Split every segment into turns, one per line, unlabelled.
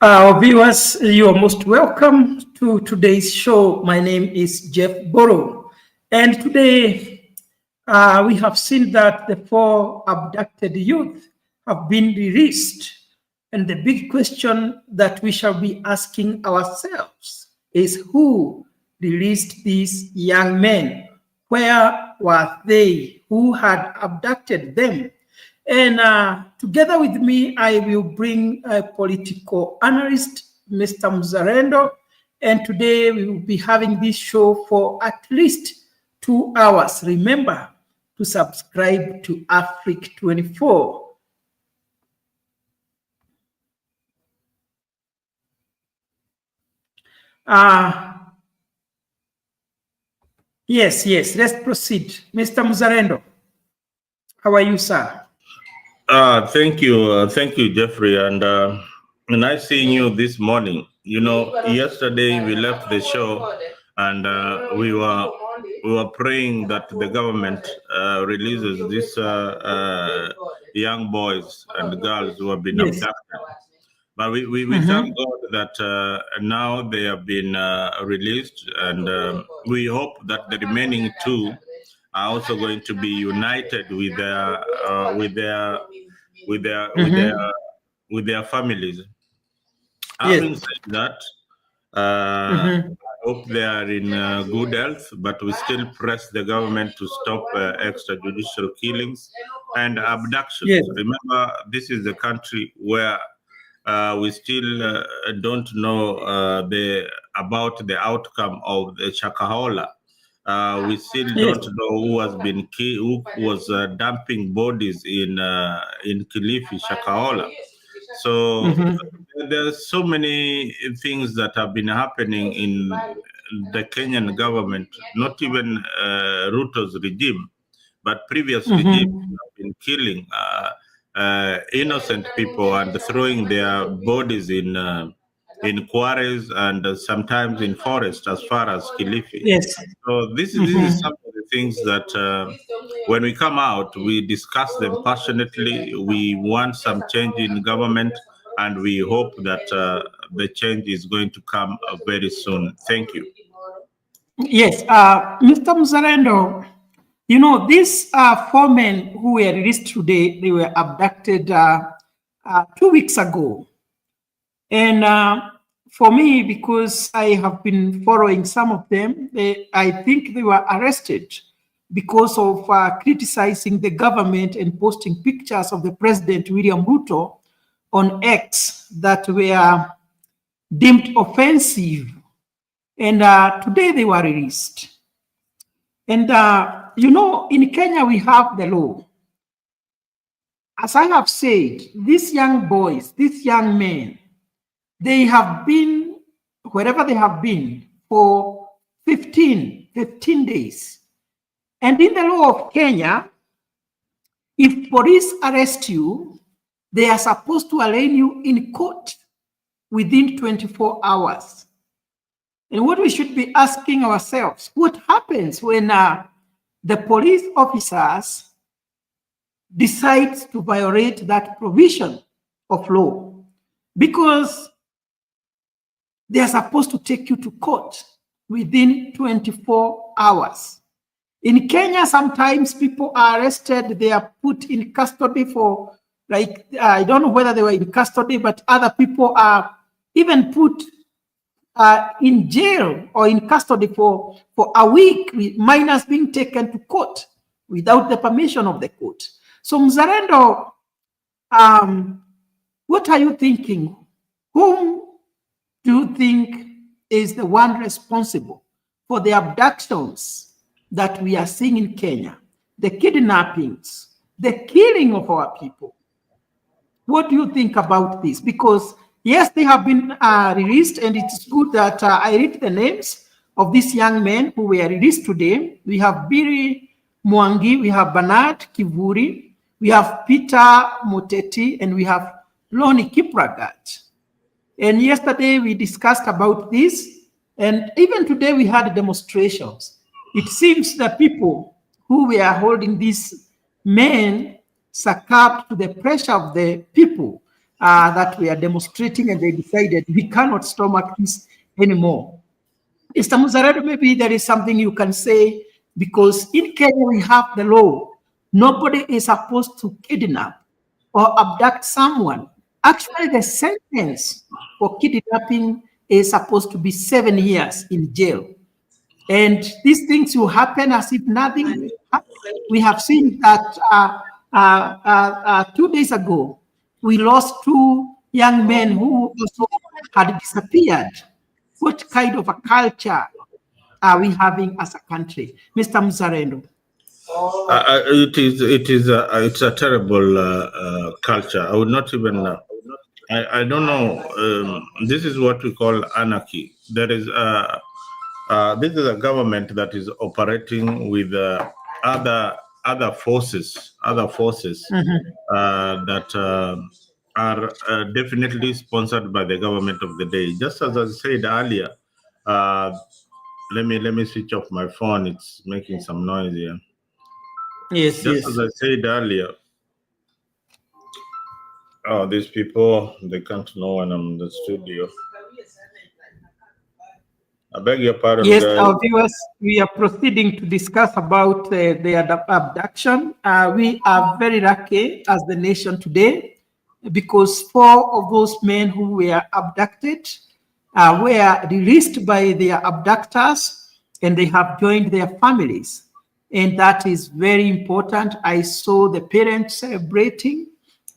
Our viewers, you are most welcome to today's show. My name is Jeff Borough, and today we have seen that the 4 abducted youth have been released. And the big question that we shall be asking ourselves is who released these young men? Where were they? Who had abducted them? And together with me, I will bring a political analyst, Mr. Mzalendo. And today we will be having this show for at least 2 hours. Remember to subscribe to Africa 24. Yes, let's proceed. Mr. Mzalendo, how are you, sir?
Thank you, Jeffrey, and nice seeing you this morning. You know, yesterday we left the show, and we were praying that the government releases these young boys and girls who have been abducted. But we thank God that now they have been released, and we hope that the remaining 2 are also going to be united with their families. Having said that, I hope they are in good health, but we still press the government to stop extrajudicial killings and abductions.
Yes.
Remember, this is the country where we still don't know about the outcome of the Shakahola. We still don't know who has been who was dumping bodies in Kilifi, Shakahola. So there's so many things that have been happening in the Kenyan government, not even Ruto's regime, but previous regimes have been killing innocent people and throwing their bodies in quarries and sometimes in forest as far as Kilifi.
Yes.
So this is some of the things that when we come out, we discuss them passionately. We want some change in government, and we hope that the change is going to come very soon. Thank you.
Yes, Mr. Mzalendo, you know, these 4 men who were released today, they were abducted 2 weeks ago. And for me, because I have been following some of them, I think they were arrested because of criticizing the government and posting pictures of the President William Ruto on X that were deemed offensive. And today they were released. And, you know, in Kenya, we have the law. As I have said, these young boys, these young men, they have been, wherever they have been, for 15 days. And in the law of Kenya, if police arrest you, they are supposed to arraign you in court within 24 hours. And what we should be asking ourselves, what happens when the police officers decide to violate that provision of law? Because they are supposed to take you to court within 24 hours. In Kenya, sometimes people are arrested, they are put in custody for, like, I don't know whether they were in custody, but other people are even put in jail or in custody for a week, with minors being taken to court without the permission of the court. So Mzalendo, what are you thinking? Whom do you think is the one responsible for the abductions that we are seeing in Kenya, the kidnappings, the killing of our people? What do you think about this? Because yes, they have been released, and it's good that I read the names of these young men who were released today. We have Biri Mwangi, we have Bernard Kivuri, we have Peter Moteti, and we have Loni Kipragat. And yesterday we discussed about this, and even today we had demonstrations. It seems the people who were holding these men succumbed to the pressure of the people. that we are demonstrating, and they decided we cannot stomach this anymore. Mr. Muzaredo, maybe there is something you can say, because in Kenya we have the law. Nobody is supposed to kidnap or abduct someone. Actually, the sentence for kidnapping is supposed to be 7 years in jail. And these things will happen as if nothing happened. We have seen that 2 days ago, we lost 2 young men who also had disappeared. What kind of a culture are we having as a country? Mr. Mzarendo.
It's a terrible culture. I would not even. I don't know. This is what we call anarchy. There is this is a government that is operating with other forces that are definitely sponsored by the government of the day. Just as I said earlier, let me switch off my phone. It's making some noise here.
Yes,
Just as I said earlier, these people, they can't know when I'm in the studio. I beg your pardon,
yes,
guys.
our viewers, we are proceeding to discuss about the abduction. We are very lucky as the nation today, because 4 of those men who were abducted were released by their abductors, and they have joined their families. And that is very important. I saw the parents celebrating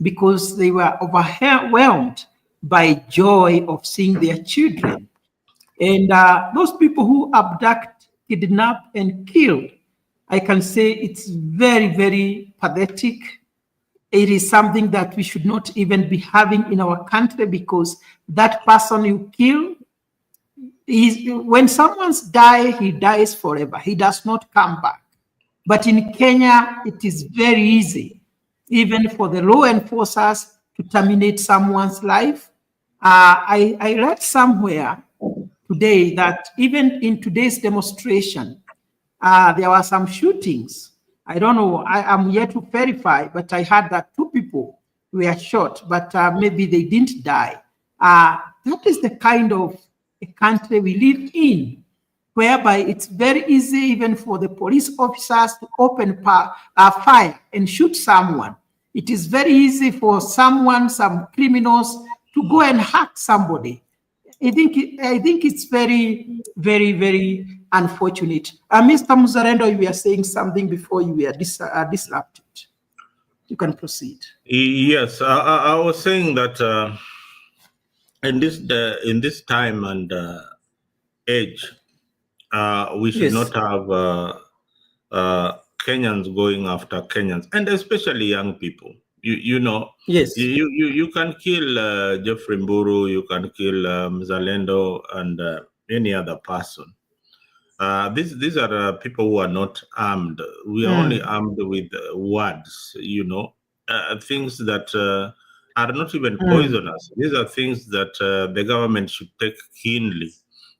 because they were overwhelmed by joy of seeing their children. And those people who abduct, kidnap, and kill, I can say it's very, very pathetic. It is something that we should not even be having in our country, because that person you kill, when someone's die, he dies forever. He does not come back. But in Kenya, it is very easy, even for the law enforcers, to terminate someone's life. I read somewhere today that even in today's demonstration, there were some shootings. I don't know, I am yet to verify, but I heard that 2 people were shot, but maybe they didn't die. That is the kind of a country we live in, whereby it's very easy even for the police officers to open fire and shoot someone. It is very easy for some criminals to go and hack somebody. I think it's very, very, very unfortunate. Mr. Muzarendo, you were saying something before you were disrupted. You can proceed.
Yes, I was saying that in this time and age, we should not have Kenyans going after Kenyans, and especially young people. You know,
yes,
you can kill Jeffrey Mburu, you can kill Mzalendo, and any other person. These are people who are not armed. We are only armed with words, you know, things that are not even poisonous. These are things that the government should take keenly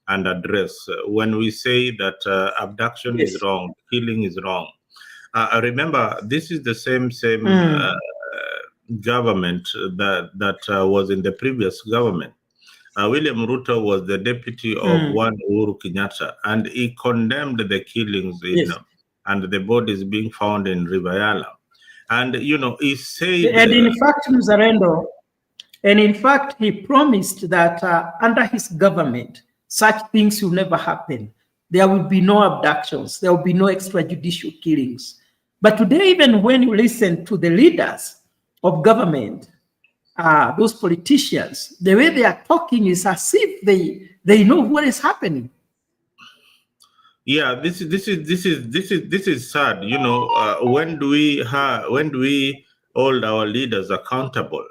and address. When we say that abduction is wrong, killing is wrong. Remember, this is the same government that was in the previous government. William Ruto was the deputy of one Uhuru Kenyatta, and he condemned the killings and the bodies being found in River. And you know, he said,
and in fact, Mzarendo, and in fact, he promised that under his government, such things will never happen. There will be no abductions. There will be no extrajudicial killings. But today, even when you listen to the leaders of government, those politicians, the way they are talking is as if they know what is happening.
Yeah, this is sad. You know, when do we hold our leaders accountable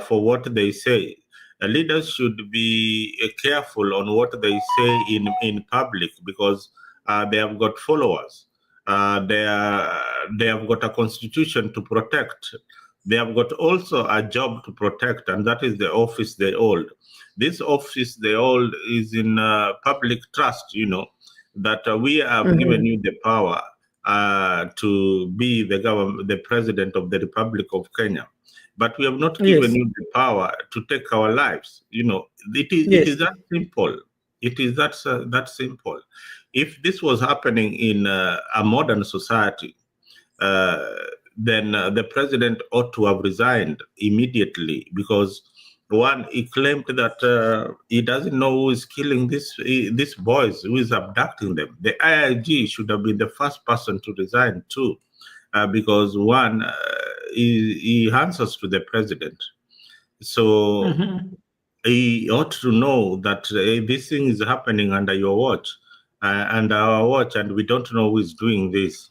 for what they say? Leaders should be careful on what they say in public, because they have got followers. They have got a constitution to protect. They have got also a job to protect, and that is the office they hold. This office they hold is in public trust, you know, that we have given you the power, to be the president of the Republic of Kenya. But we have not
Yes.
given you the power to take our lives. It is that simple. It is that simple. If this was happening in a modern society, then the president ought to have resigned immediately, because one, he claimed that he doesn't know who is killing these boys, who is abducting them. The IIG should have been the first person to resign too, because one, he answers to the president. So he ought to know that this thing is happening under your watch, and our watch, and we don't know who is doing this.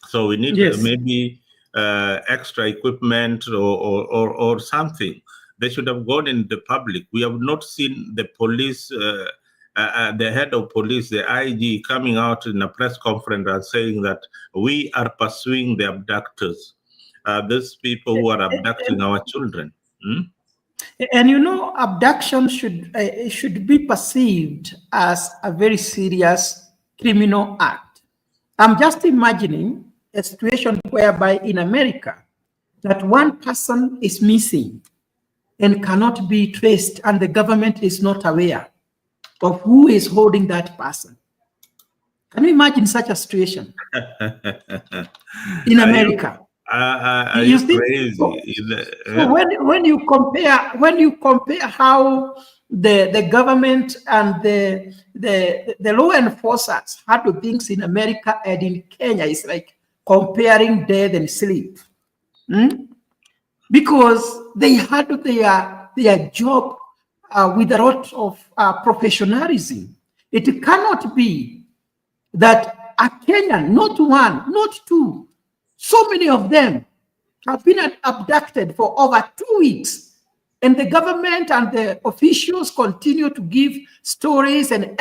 So we need maybe extra equipment or something. They should have gone in the public. We have not seen the police, the head of police, the IG, coming out in a press conference and saying that we are pursuing the abductors, these people who are abducting our children.
And abduction should be perceived as a very serious criminal act. I'm just imagining a situation whereby in America, that one person is missing and cannot be traced, and the government is not aware of who is holding that person. Can you imagine such a situation in America?
Are you crazy?
So when you compare how the government and the law enforcers handle things in America and in Kenya, it's like comparing death and sleep. Because they handle their job with a lot of professionalism. It cannot be that a Kenyan, not one, not two, so many of them have been abducted for over 2 weeks, and the government and the officials continue to give stories and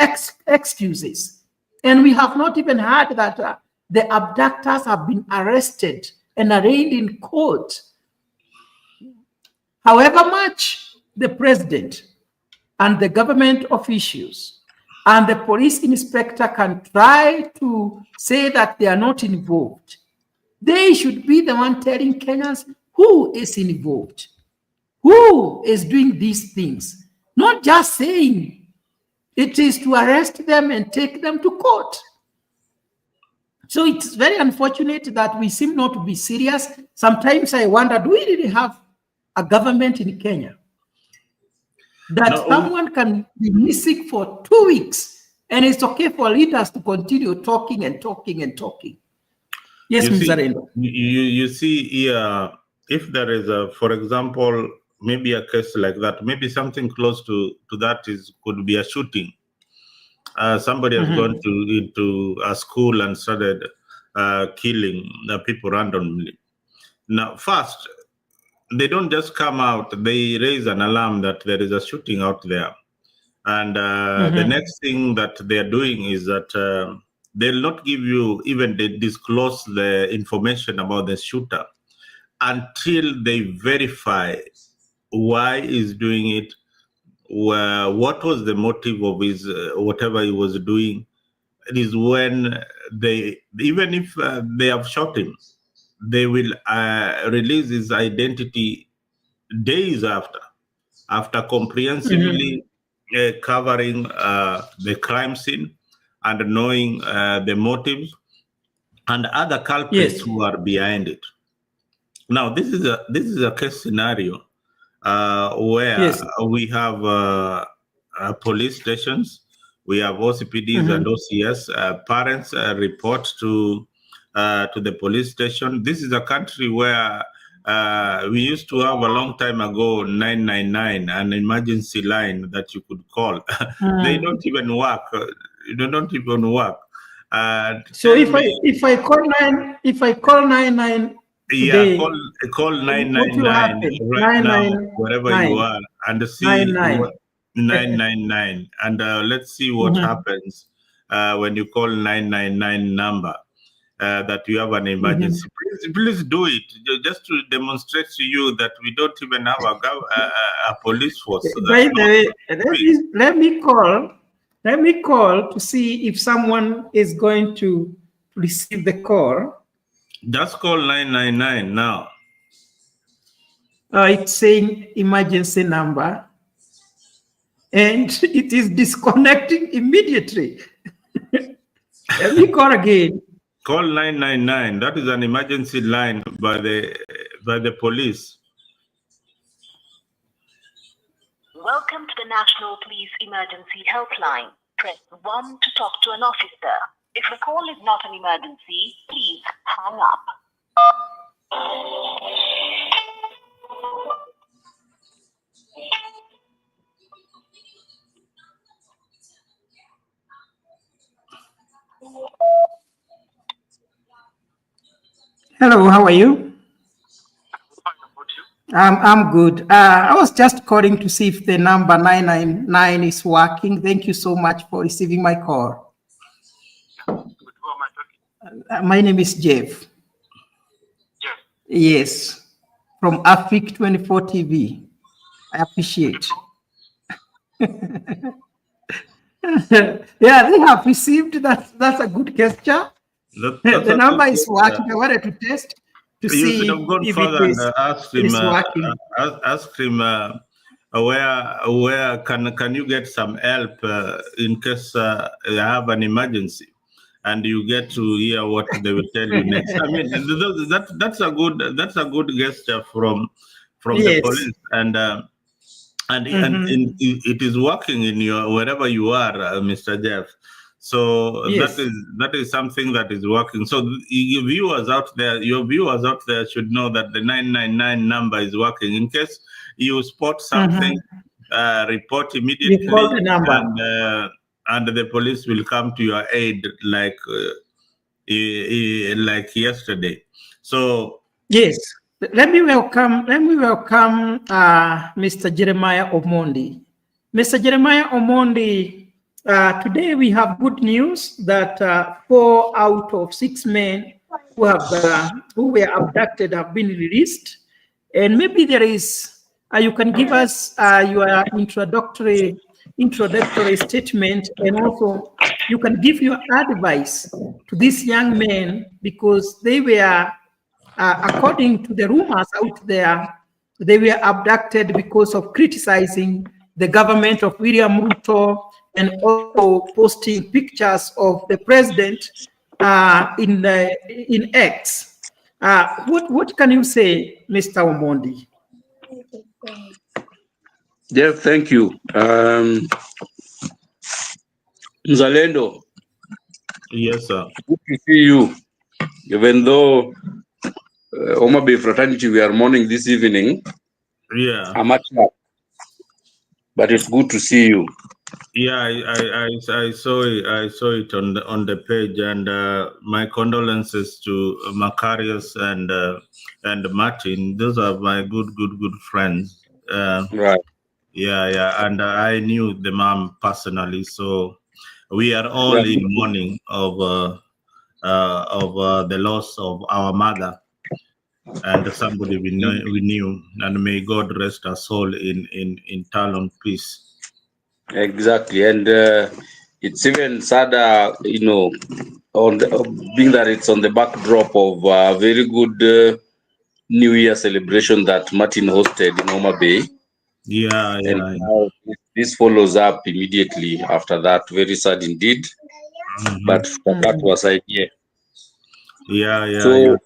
excuses. And we have not even heard that the abductors have been arrested and arraigned in court. However much the president and the government officials and the police inspector can try to say that they are not involved, they should be the one telling Kenyans who is involved, who is doing these things, not just saying it is to arrest them and take them to court. So it's very unfortunate that we seem not to be serious. Sometimes I wonder, do we really have a government in Kenya that someone can be missing for 2 weeks and it's okay for leaders to continue talking and talking and talking? Yes, Mr. Rendo.
You see here, if there is for example, maybe a case like that, maybe something close to that could be a shooting. Somebody has gone into a school and started killing people randomly. Now, first, they don't just come out, they raise an alarm that there is a shooting out there. And the next thing that they're doing is that they'll not give you, even they disclose the information about the shooter until they verify why he's doing it, what was the motive of his whatever he was doing. It is when they, even if they have shot him, they will release his identity days after comprehensively covering the crime scene and knowing the motives and other culprits who are behind it. Now, this is a case scenario where we have police stations, we have OCPDs and OCS. Parents report to the police station. This is a country where we used to have a long time ago 999, an emergency line that you could call. They don't even work. They don't even work.
So if I call 99.
Today, call 999 right now, wherever you are, and see 999, and let's see what happens when you call 999 number that you have an emergency. Please do it, just to demonstrate to you that we don't even have a police force.
By the way, let me call to see if someone is going to receive the call.
Just call 999 now.
It's saying emergency number, and it is disconnecting immediately. Let me call again.
Call 999. That is an emergency line by the police.
Welcome to the National Police Emergency Helpline. Press 1 to talk to an officer. If the call is not an emergency, please hang up.
Hello, how are you? I'm good. I was just calling to see if the number 999 is working. Thank you so much for receiving my call. My name is Jeff. Yes, from Afric 24 TV. I appreciate. Yeah, they have received that. That's a good gesture. The number is working. I wanted to test to see
should have gone
if
further
it is,
and ask him where can you get some help in case you have an emergency, and you get to hear what they will tell you next. I mean, that's a good gesture from the police, and it is working in your wherever you are, Mr. Jeff. So that is something that is working. So your viewers out there should know that the 999 number is working. In case you spot something, report immediately,
you call the number,
and the police will come to your aid like yesterday. So
yes. Let me welcome Mr. Jeremiah Omondi. Mr. Jeremiah Omondi, today we have good news that 4 out of 6 men who were abducted have been released. And maybe there is, you can give us your introductory statement, and also you can give your advice to these young men, because they were, according to the rumors out there, they were abducted because of criticizing the government of William Ruto and also posting pictures of the president in X. What can you say, Mr. Omondi?
Jeff, thank you. Mzalendo.
Yes, sir.
Good to see you. Even though Oma Bay Fraternity, we are mourning this evening.
Yeah.
I'm at work, but it's good to see you.
Yeah, I saw it on the page, and my condolences to Macarius and Martin. Those are my good friends.
Right.
Yeah, and I knew the mom personally, so we are all in mourning of the loss of our mother and somebody we knew, and may God rest her soul in eternal peace.
Exactly, and it's even sadder, on being that it's on the backdrop of a very good New Year celebration that Martin hosted in Oma Bay.
Yeah.
Now this follows up immediately after that. Very sad indeed. But that was idea.
Yeah.
So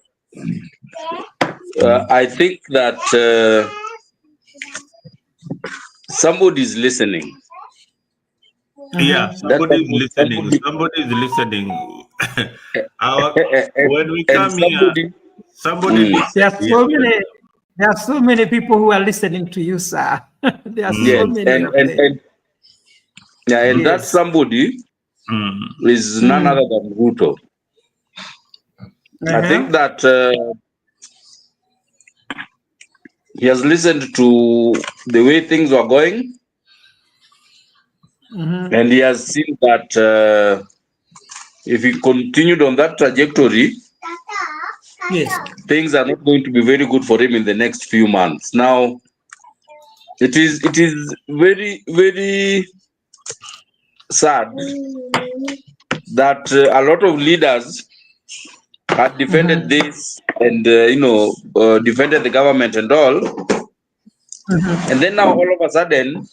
I think that somebody is listening.
Yeah, somebody is listening. Somebody is listening. When we come here, somebody listens.
There are so many people who are listening to you, sir. There are so many of them.
And that somebody is none other than Ruto. I think that he has listened to the way things were going, and he has seen that if he continued on that trajectory, things are not going to be very good for him in the next few months. Now, it is very, very sad that a lot of leaders had defended this and defended the government and all, and then now all of a sudden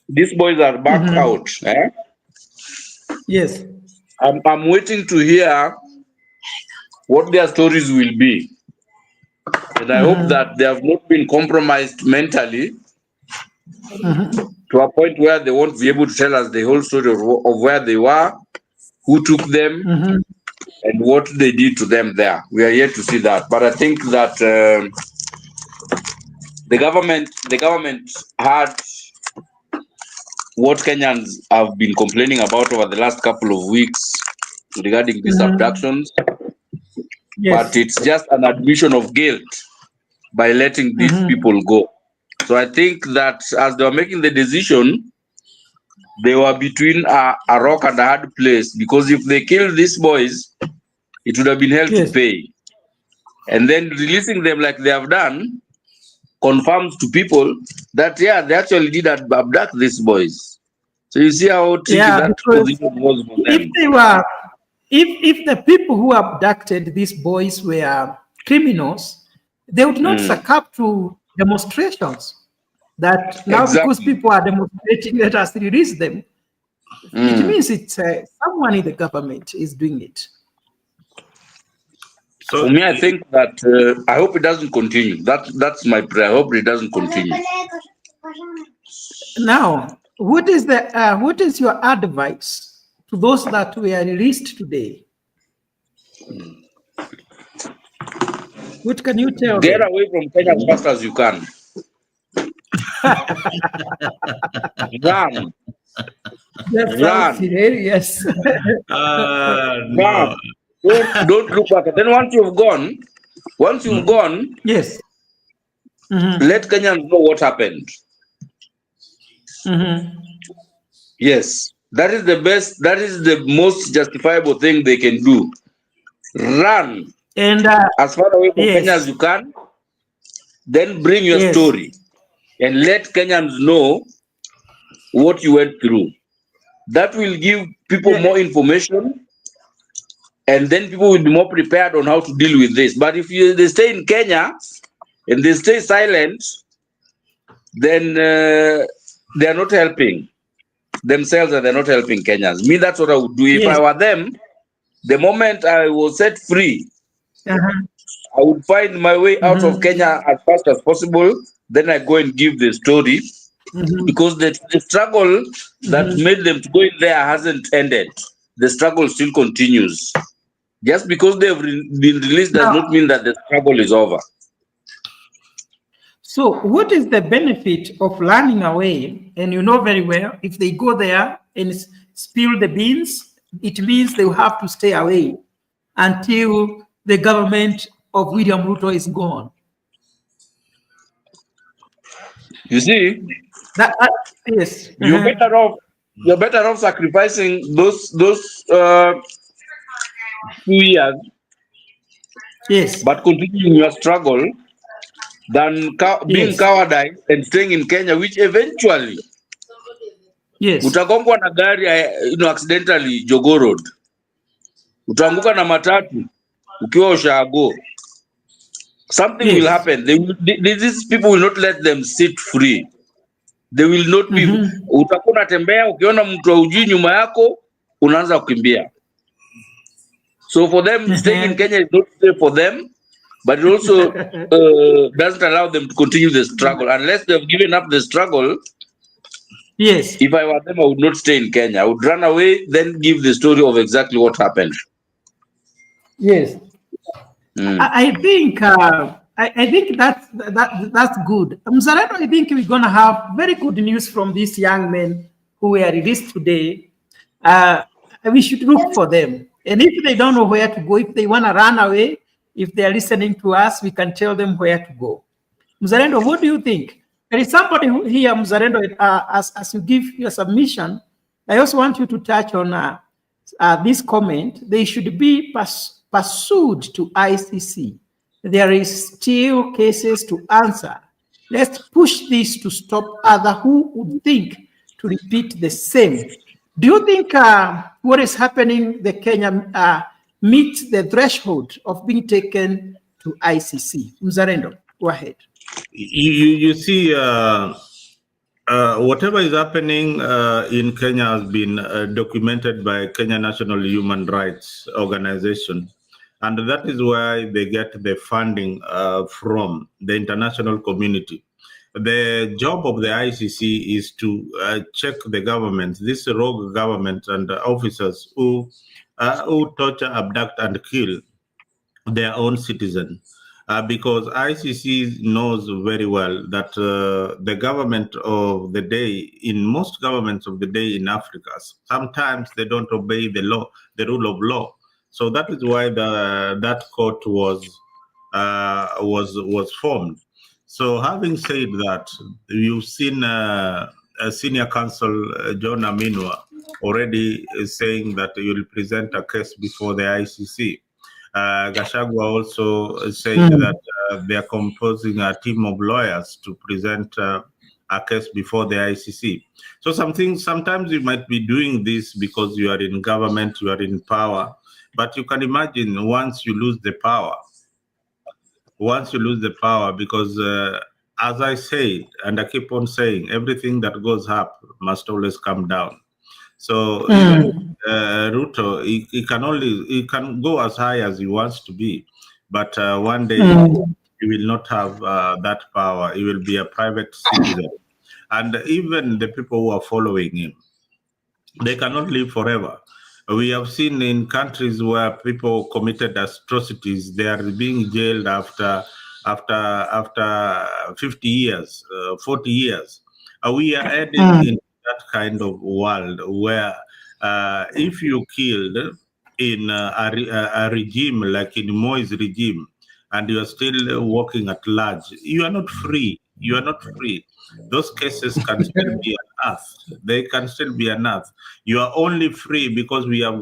these boys are back out.
Yes.
I'm waiting to hear what their stories will be, and I hope that they have not been compromised mentally to a point where they won't be able to tell us the whole story of where they were, who took them, and what they did to them there. We are yet to see that, but I think that the government had what Kenyans have been complaining about over the last couple of weeks regarding these abductions, but it's just an admission of guilt by letting these people go. So I think that as they were making the decision, they were between a rock and a hard place, because if they killed these boys, it would have been hell to pay. And then releasing them like they have done confirms to people that, yeah, they actually did abduct these boys. So you see how tricky that position was for them.
If they were, if the people who abducted these boys were criminals, they would not succumb to demonstrations. That now because people are demonstrating, let us release them. It means it's someone in the government is doing it.
So for me, I think that I hope it doesn't continue. That's my prayer. I hope it doesn't continue.
Now, what is your advice to those that were released today? What can you tell
them? Get
them?
away from Kenya as fast as you can. Run.
Run. Yes.
Run. Don't look back. Then once you've gone,
yes,
let Kenyans know what happened. Yes, that is the best. That is the most justifiable thing they can do. Run
and
as far away from Kenya as you can. Then bring your story and let Kenyans know what you went through. That will give people more information, and then people will be more prepared on how to deal with this. But if they stay in Kenya and they stay silent, then they are not helping themselves and they're not helping Kenyans. Me, that's what I would do. If I were them, the moment I was set free, I would find my way out of Kenya as fast as possible. Then I go and give the story, because the struggle that made them to go in there hasn't ended. The struggle still continues. Just because they've been released does not mean that the struggle is over.
So what is the benefit of running away? And you know very well, if they go there and spill the beans, it means they will have to stay away until the government of William Ruto is gone.
You see,
yes,
you're better off sacrificing those 2 years, but continuing your struggle, than being cowardice and staying in Kenya, which eventually utagongwa na gari, accidentally Jogoo Road, utaanguka na matatu ukiwa ushago. Something will happen. These people will not let them sit free. They will not be. Utakuwa unatembea, ukiona mtu haujui nyuma yako, unaanza kukimbia. So for them, staying in Kenya is not safe for them, but it also doesn't allow them to continue the struggle. Unless they've given up the struggle, if I were them, I would not stay in Kenya. I would run away, then give the story of exactly what happened.
Yes. I think that's good. Mzalendo, I think we're gonna have very good news from these young men who were released today. We should look for them, and if they don't know where to go, if they wanna run away, if they are listening to us, we can tell them where to go. Mzalendo, what do you think? There is somebody here, Mzalendo, as you give your submission, I also want you to touch on this comment. They should be pursued to ICC. There is still cases to answer. Let's push this to stop others who would think to repeat the same. Do you think what is happening, the Kenya meets the threshold of being taken to ICC? Mzalendo, go ahead.
You see, whatever is happening in Kenya has been documented by Kenya National Human Rights Organization. And that is why they get the funding from the international community. The job of the ICC is to check the government, this rogue government and officers who torture, abduct, and kill their own citizens. Because ICC knows very well that the government of the day, in most governments of the day in Africa, sometimes they don't obey the law, the rule of law. So that is why that court was formed. So having said that, you've seen a senior counsel, John Aminwa, already saying that he will present a case before the ICC. Gachagua also said that they are composing a team of lawyers to present a case before the ICC. So sometimes you might be doing this because you are in government, you are in power, but you can imagine once you lose the power, because as I said, and I keep on saying, everything that goes up must always come down. So even Ruto, he can go as high as he wants to be, but one day he will not have that power. He will be a private citizen, and even the people who are following him, they cannot live forever. We have seen in countries where people committed atrocities, they are being jailed after 50 years, 40 years. We are heading in that kind of world where if you killed in a regime like in Moi's regime, and you are still walking at large, you are not free. You are not free. Those cases can still be unearthed. They can still be unearthed. You are only free because we have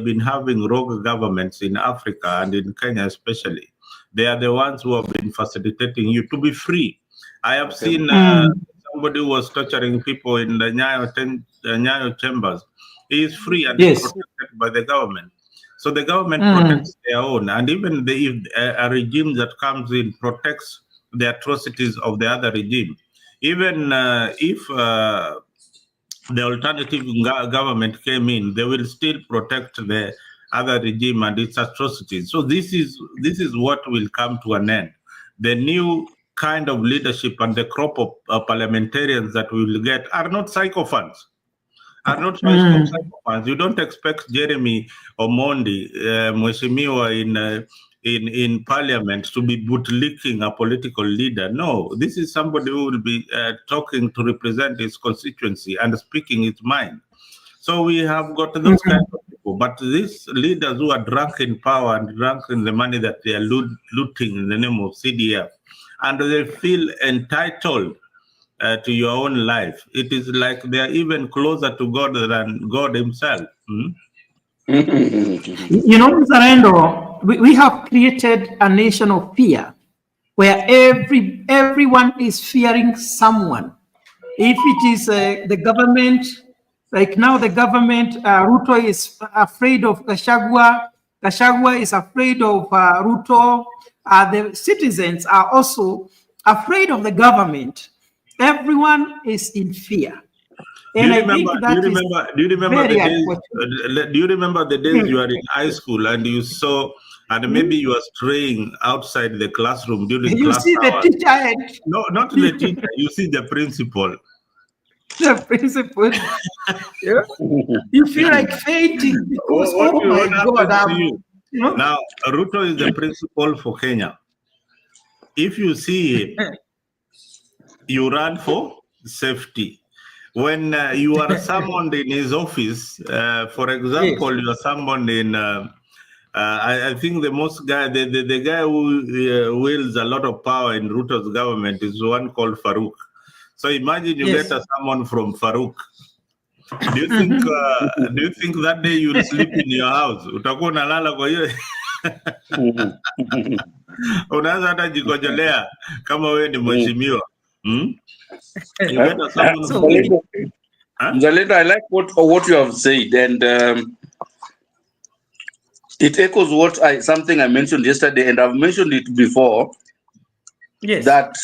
been having rogue governments in Africa and in Kenya especially. They are the ones who have been facilitating you to be free. I have seen somebody who was torturing people in the Nyayo chambers. He is free and is protected by the government. So the government protects their own, and even if a regime that comes in protects the atrocities of the other regime. Even if the alternative government came in, they will still protect the other regime and its atrocities. So this is what will come to an end. The new kind of leadership and the crop of parliamentarians that we will get are not psychopaths. You don't expect Jeremy Omondi, Mheshimiwa in parliament to be bootlicking a political leader. No, this is somebody who will be talking to represent his constituency and speaking his mind. So we have got those kind of people. But these leaders who are drunk in power and drunk in the money that they are looting in the name of CDF, and they feel entitled to your own life. It is like they are even closer to God than God himself.
You know, Zarendo, we have created a nation of fear where everyone is fearing someone. If it is the government, like now the government, Ruto is afraid of Gachagua. Gachagua is afraid of Ruto. The citizens are also afraid of the government. Everyone is in fear. And I think that
do you remember the days you are in high school and you saw, and maybe you are straying outside the classroom during class
see
hours.
The teacher.
No, not the teacher. You see the principal.
The principal. Yeah. You feel like fainting because
what
my God.
You know? Now, Ruto is the principal for Kenya. If you see him, you run for safety. When you are summoned in his office, for example, you are summoned in, I think the guy who wields a lot of power in Ruto's government is one called Farouk. So imagine you get someone from Farouk. Do you think that day you will sleep in your house? Utakuwa unalala kwa hiyo. Unaweza hata jikojolea kama wewe ni mheshimiwa. You get someone
Mzalendo, I like what you have said, and it echoes something I mentioned yesterday, and I've mentioned it before.
Yes.
That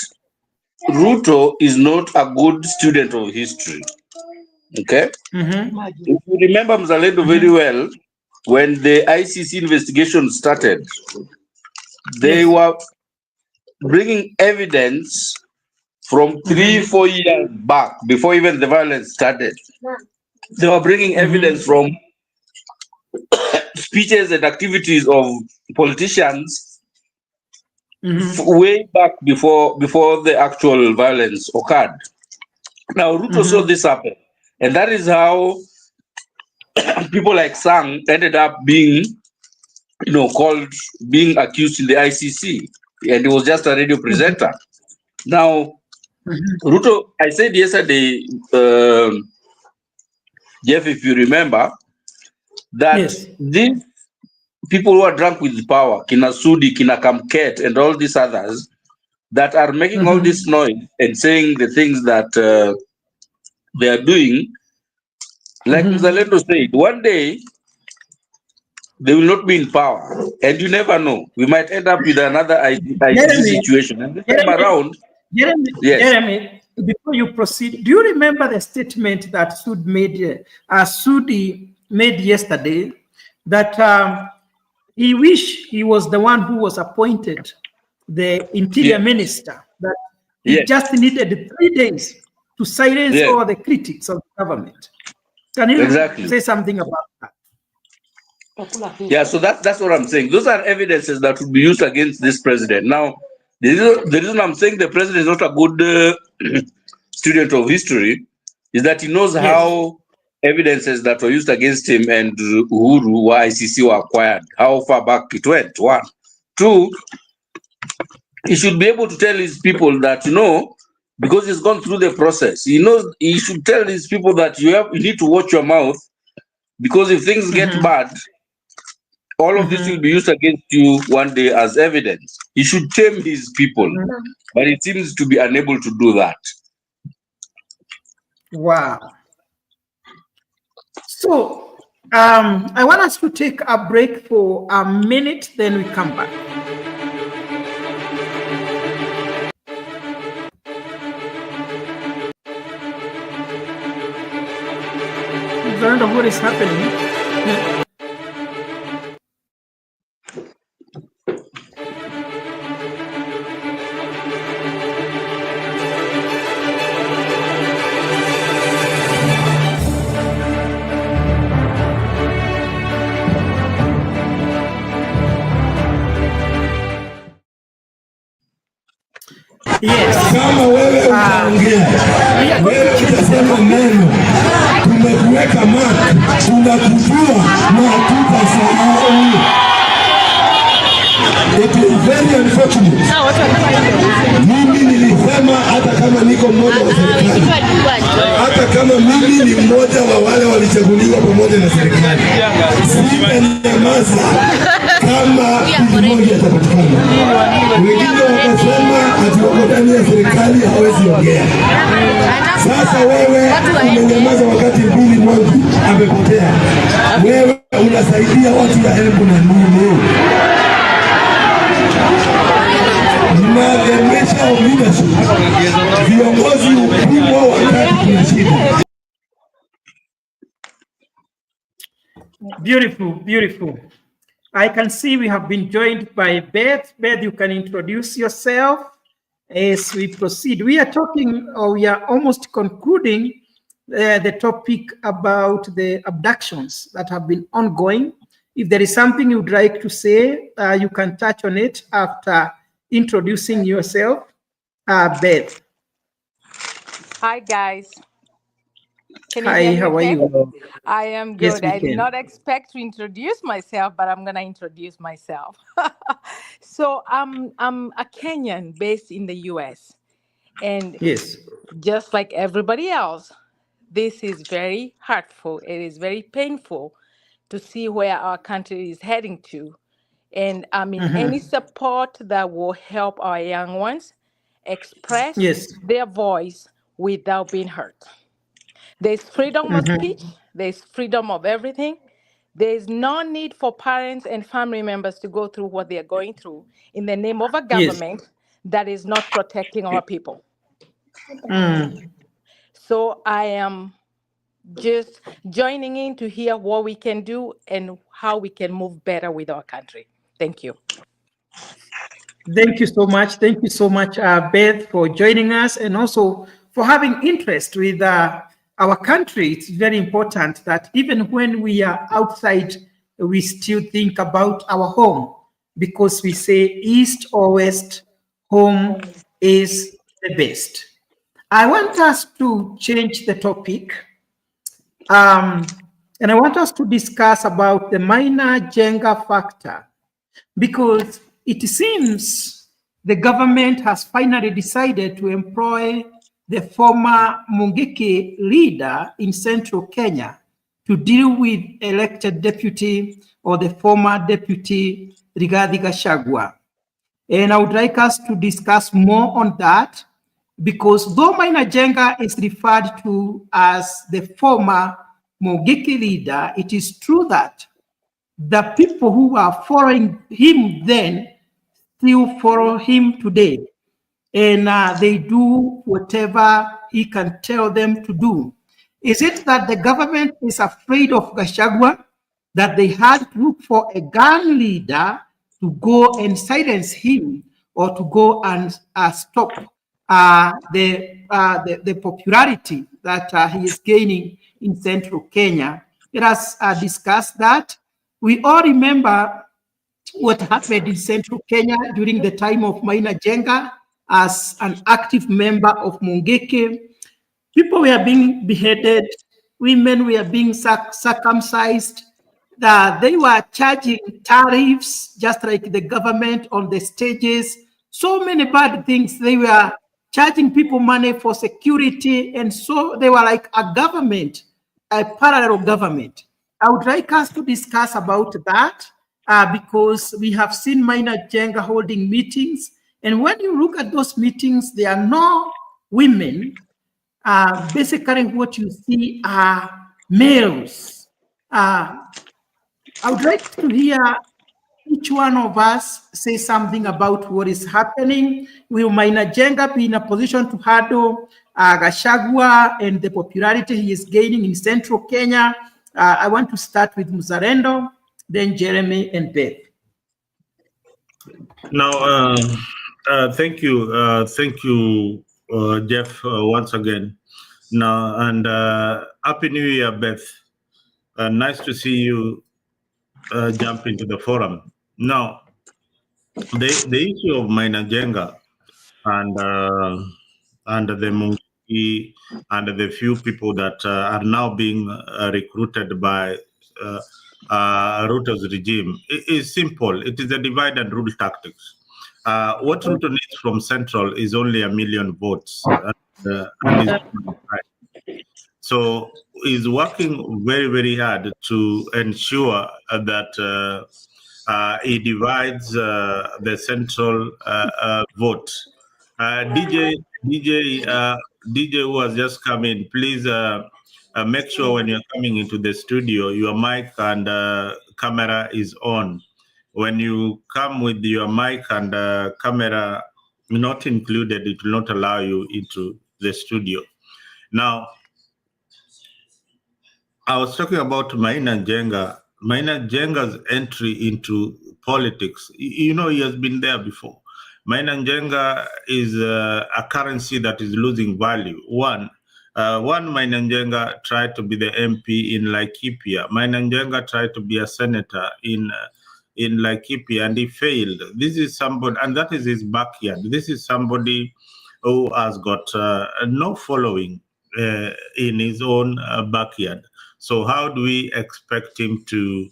Ruto is not a good student of history. Okay. If you remember Mzalendo very well, when the ICC investigation started, they were bringing evidence from 3-4 years back, before even the violence started. They were bringing evidence from speeches and activities of politicians way back before the actual violence occurred. Now, Ruto saw this happen, and that is how people like Sang ended up being, being accused in the ICC, and he was just a radio presenter. Now, Ruto, I said yesterday, Jeff, if you remember, that these people who are drunk with power, Kina Sudi, Kina Kamket, and all these others, that are making all this noise and saying the things that they are doing, like Mzalendo said, one day they will not be in power, and you never know. We might end up with another ICC situation. And this time around,
Jeremy, before you proceed, do you remember the statement that Sudi made yesterday that he wished he was the one who was appointed the interior minister, that he just needed 3 days to silence all the critics of the government? Can you say something about that?
Yeah, so that's what I'm saying. Those are evidences that would be used against this president. Now, the reason I'm saying the president is not a good student of history is that he knows how evidences that were used against him and Uhuru or ICC were acquired, how far back it went. 1. 2, he should be able to tell his people that, because he's gone through the process, he should tell his people that you need to watch your mouth, because if things get bad, all of this will be used against you one day as evidence. He should tame his people, but he seems to be unable to do that.
Wow. So, I want us to take a break for a minute, then we come back. I don't know what is happening.
Kama wewe unaongea, wewe utasema neno, tumekuweka mark, tunakujua na tutasahau. It is very unfortunate. Mimi nilisema hata kama niko mmoja wa serikali, hata kama mimi ni mmoja wa wale walichaguliwa pamoja na serikali, sitanyamaza kama mmoja atapatikana. Wengine wakasema ati wako ndani ya serikali hawezi ongea. Sasa wewe umenyamaza wakati Mbili Mwangi amepotea. Wewe unasaidia watu ya Embu na nini? Tunaadhimisha leadership. Viongozi upimwa wakati kuna shida.
Beautiful, beautiful. I can see we have been joined by Beth. Beth, you can introduce yourself as we proceed. We are talking, or we are almost concluding the topic about the abductions that have been ongoing. If there is something you would like to say, you can touch on it after introducing yourself. Beth.
Hi, guys.
Hi, how are you?
I am
Yes,
good.
we
I did
can.
not expect to introduce myself, but I'm going to introduce myself. So I'm a Kenyan based in the US. And
Yes.
just like everybody else, this is very hurtful. It is very painful to see where our country is heading to. And I mean, any support that will help our young ones express
Yes.
their voice without being hurt. There's freedom of speech, there's freedom of everything. There's no need for parents and family members to go through what they are going through in the name of a
Yes.
government that is not protecting our people.
Mm.
So I am just joining in to hear what we can do and how we can move better with our country. Thank you.
Thank you so much. Thank you so much, Beth, for joining us and also for having interest with our country. It's very important that even when we are outside, we still think about our home, because we say east or west, home is the best. I want us to change the topic, and I want us to discuss about the minor Jenga factor, because it seems the government has finally decided to employ the former Mungiki leader in central Kenya to deal with elected deputy or the former deputy Rigathi Gachagua. And I would like us to discuss more on that, because though Maina Jenga is referred to as the former Mungiki leader, it is true that the people who were following him then still follow him today. And they do whatever he can tell them to do. Is it that the government is afraid of Gachagua, that they had to look for a gun leader to go and silence him, or to go and stop the popularity that he is gaining in central Kenya? Let us discuss that. We all remember what happened in central Kenya during the time of Maina Jenga as an active member of Mungiki. People were being beheaded, women were being circumcised, they were charging tariffs just like the government on the stages. So many bad things. They were charging people money for security, and so they were like a government, a parallel government. I would like us to discuss about that, because we have seen Maina Jenga holding meetings, and when you look at those meetings, there are no women. Basically, what you see are males. I would like to hear each one of us say something about what is happening. Will Maina Jenga be in a position to handle Gachagua and the popularity he is gaining in central Kenya? I want to start with Muzarendo, then Jeremy and Beth.
Now, thank you, Jeff, once again. Now, and Happy New Year, Beth. Nice to see you jump into the forum. Now, the issue of Maina Jenga and the Mungiki and the few people that are now being recruited by Ruto's regime is simple. It is a divide and rule tactics. What Ruto needs from Central is only 1 million votes, and is so he's working very, very hard to ensure that he divides the Central vote. DJ who has just come in, please make sure when you're coming into the studio, your mic and camera is on. When you come with your mic and camera not included, it will not allow you into the studio. Now, I was talking about Maina Jenga. Maina Jenga's entry into politics. You know, he has been there before. Maina Jenga is a currency that is losing value. One Maina Jenga tried to be the MP in Laikipia. Maina Jenga tried to be a senator in Laikipia, and he failed. This is somebody, and that is his backyard. This is somebody who has got no following in his own backyard. So how do we expect him to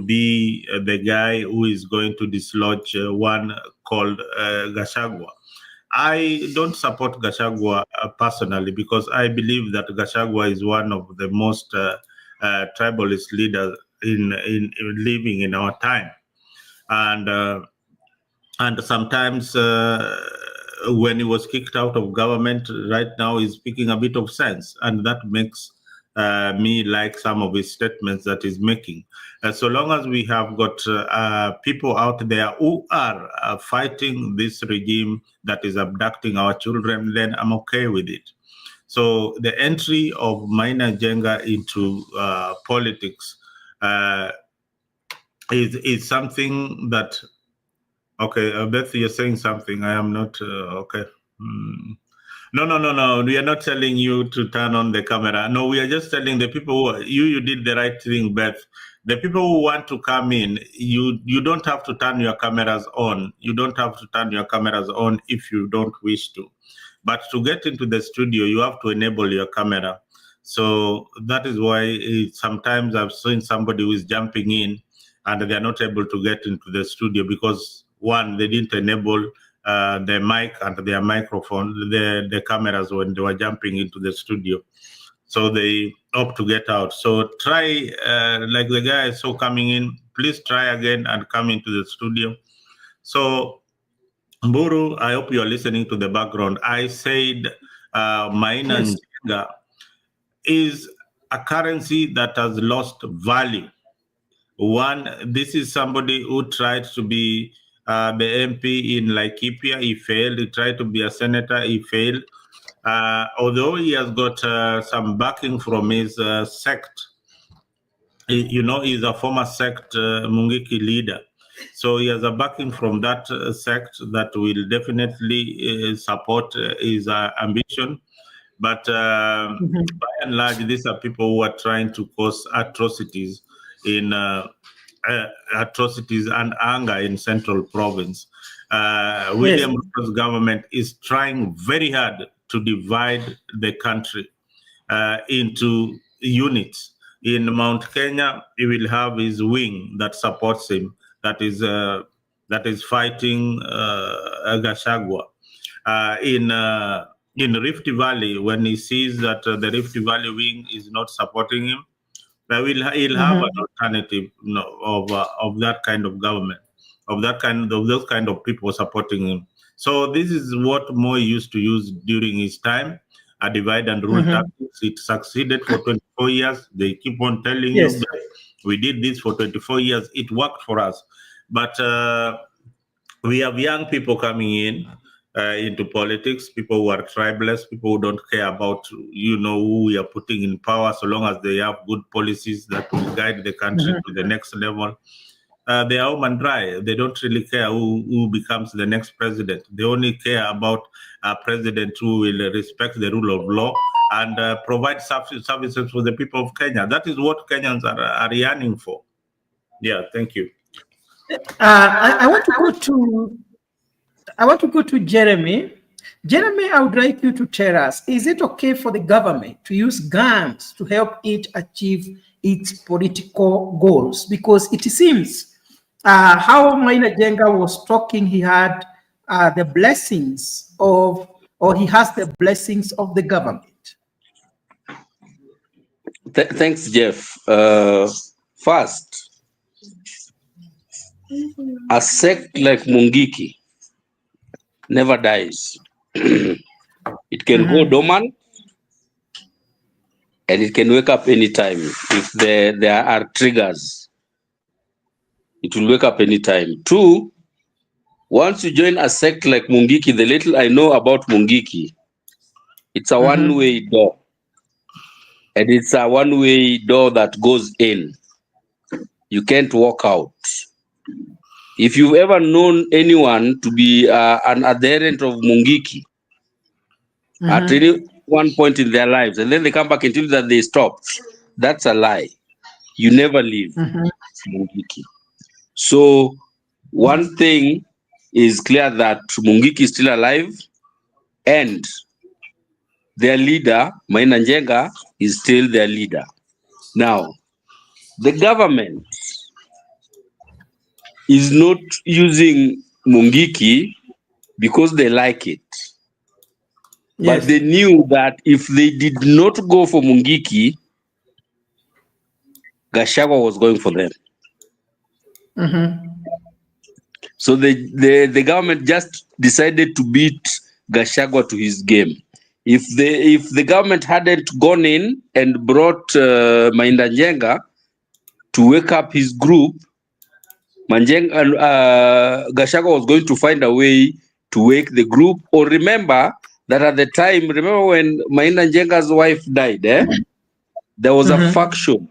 be the guy who is going to dislodge one called Gachagua? I don't support Gachagua personally, because I believe that Gachagua is one of the most tribalist leaders in living in our time, and sometimes when he was kicked out of government, right now he's speaking a bit of sense, and that makes me like some of his statements that he's making. So long as we have got people out there who are fighting this regime that is abducting our children, then I'm okay with it. So the entry of Maina Jenga into politics is something that, okay, Beth, you're saying something. I am not, okay. No. We are not telling you to turn on the camera. No, we are just telling the people who you did the right thing, Beth. The people who want to come in, you don't have to turn your cameras on. You don't have to turn your cameras on if you don't wish to. But to get into the studio, you have to enable your camera. So that is why sometimes I've seen somebody who is jumping in and they're not able to get into the studio because, one, they didn't enable the mic and their microphone, the cameras when they were jumping into the studio. So they opt to get out. So try, like the guy I saw coming in, please try again and come into the studio. So Mburu, I hope you are listening to the background. I said Maina Njenga is a currency that has lost value. One, this is somebody who tried to be the MP in Laikipia. He failed. He tried to be a senator. He failed. Although he has got some backing from his sect, he's a former sect Mungiki leader. So he has a backing from that sect that will definitely support his ambition. But by and large, these are people who are trying to cause atrocities in atrocities and anger in Central Province. William Ruto's government is trying very hard to divide the country into units. In Mount Kenya, he will have his wing that supports him, that is fighting Gachagua. In Rift Valley, when he sees that the Rift Valley wing is not supporting him, he'll have an alternative of that kind of government, of those kind of people supporting him. So this is what Moi used to use during his time, a divide and rule tactics. It succeeded for 24 years. They keep on telling you that we did this for 24 years. It worked for us. But we have young people coming in into politics, people who are tribalists, people who don't care about, who we are putting in power, so long as they have good policies that will guide the country to the next level. They are home and dry. They don't really care who becomes the next president. They only care about a president who will respect the rule of law and provide services for the people of Kenya. That is what Kenyans are yearning for. Yeah, thank you.
I want to go to Jeremy. Jeremy, I would like you to tell us, is it okay for the government to use guns to help it achieve its political goals? Because it seems how Maina Jenga was talking, he had the blessings of, or he has the blessings of the government.
Thanks, Jeff. First, a sect like Mungiki never dies. It can go dormant and it can wake up anytime. If there are triggers, it will wake up anytime. Two, once you join a sect like Mungiki, the little I know about Mungiki, it's a one-way door. And it's a one-way door that goes in. You can't walk out. If you've ever known anyone to be an adherent of Mungiki at any one point in their lives, and then they come back and tell you that they stopped, that's a lie. You never leave Mungiki. So one thing is clear, that Mungiki is still alive, and their leader, Maina Njenga, is still their leader. Now, the government is not using Mungiki because they like it. But they knew that if they did not go for Mungiki, Gachagua was going for them. So the government just decided to beat Gachagua to his game. If the government hadn't gone in and brought Mainda Njenga to wake up his group, Gachagua was going to find a way to wake the group. Or remember that at the time, when Mainda Njenga's wife died, there was a faction.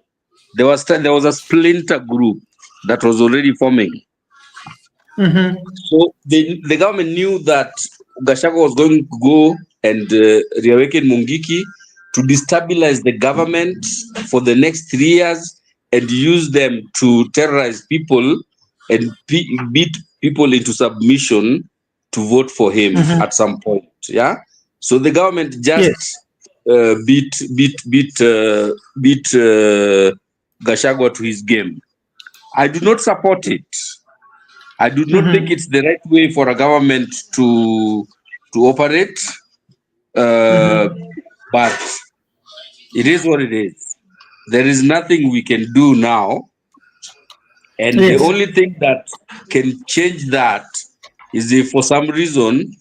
There was a splinter group that was already forming. So the government knew that Gachagua was going to go and reawaken Mungiki to destabilize the government for the next 3 years and use them to terrorize people and beat people into submission to vote for him at some point. Yeah. So the government just beat Gachagua to his game. I do not support it. I do not think it's the right way for a government to operate, but it is what it is. There is nothing we can do now, and the only thing that can change that is if, for some reason,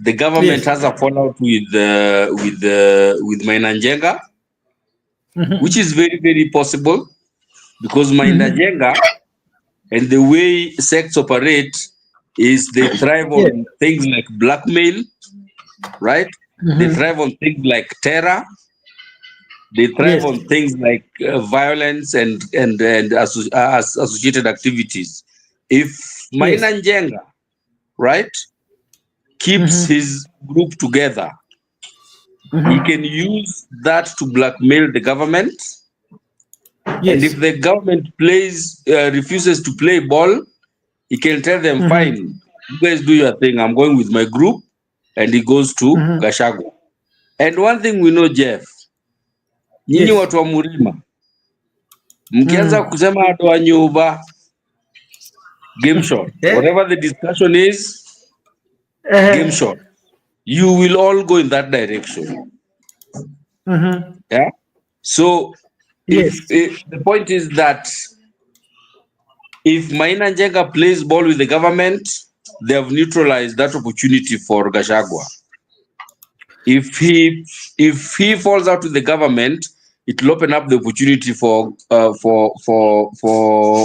the government has a fallout with Mainda Njenga, which is very, very possible, because Mainda Njenga and the way sects operate is they thrive on things like blackmail, right? They thrive on things like terror. They thrive on things like violence and associated activities. If Mainda Njenga, right, keeps his group together, he can use that to blackmail the government. And if the government refuses to play ball, he can tell them, fine, you guys do your thing, I'm going with my group, and he goes to Gachagua. And one thing we know, Jeff, nyinyi watu wa Murima, mkianza kusema watu wa nyumba, game shot, whatever the discussion is, game shot, you will all go in that direction. Yeah. So if the point is that if Mainda Njenga plays ball with the government, they have neutralized that opportunity for Gachagua. If he falls out with the government, it will open up the opportunity for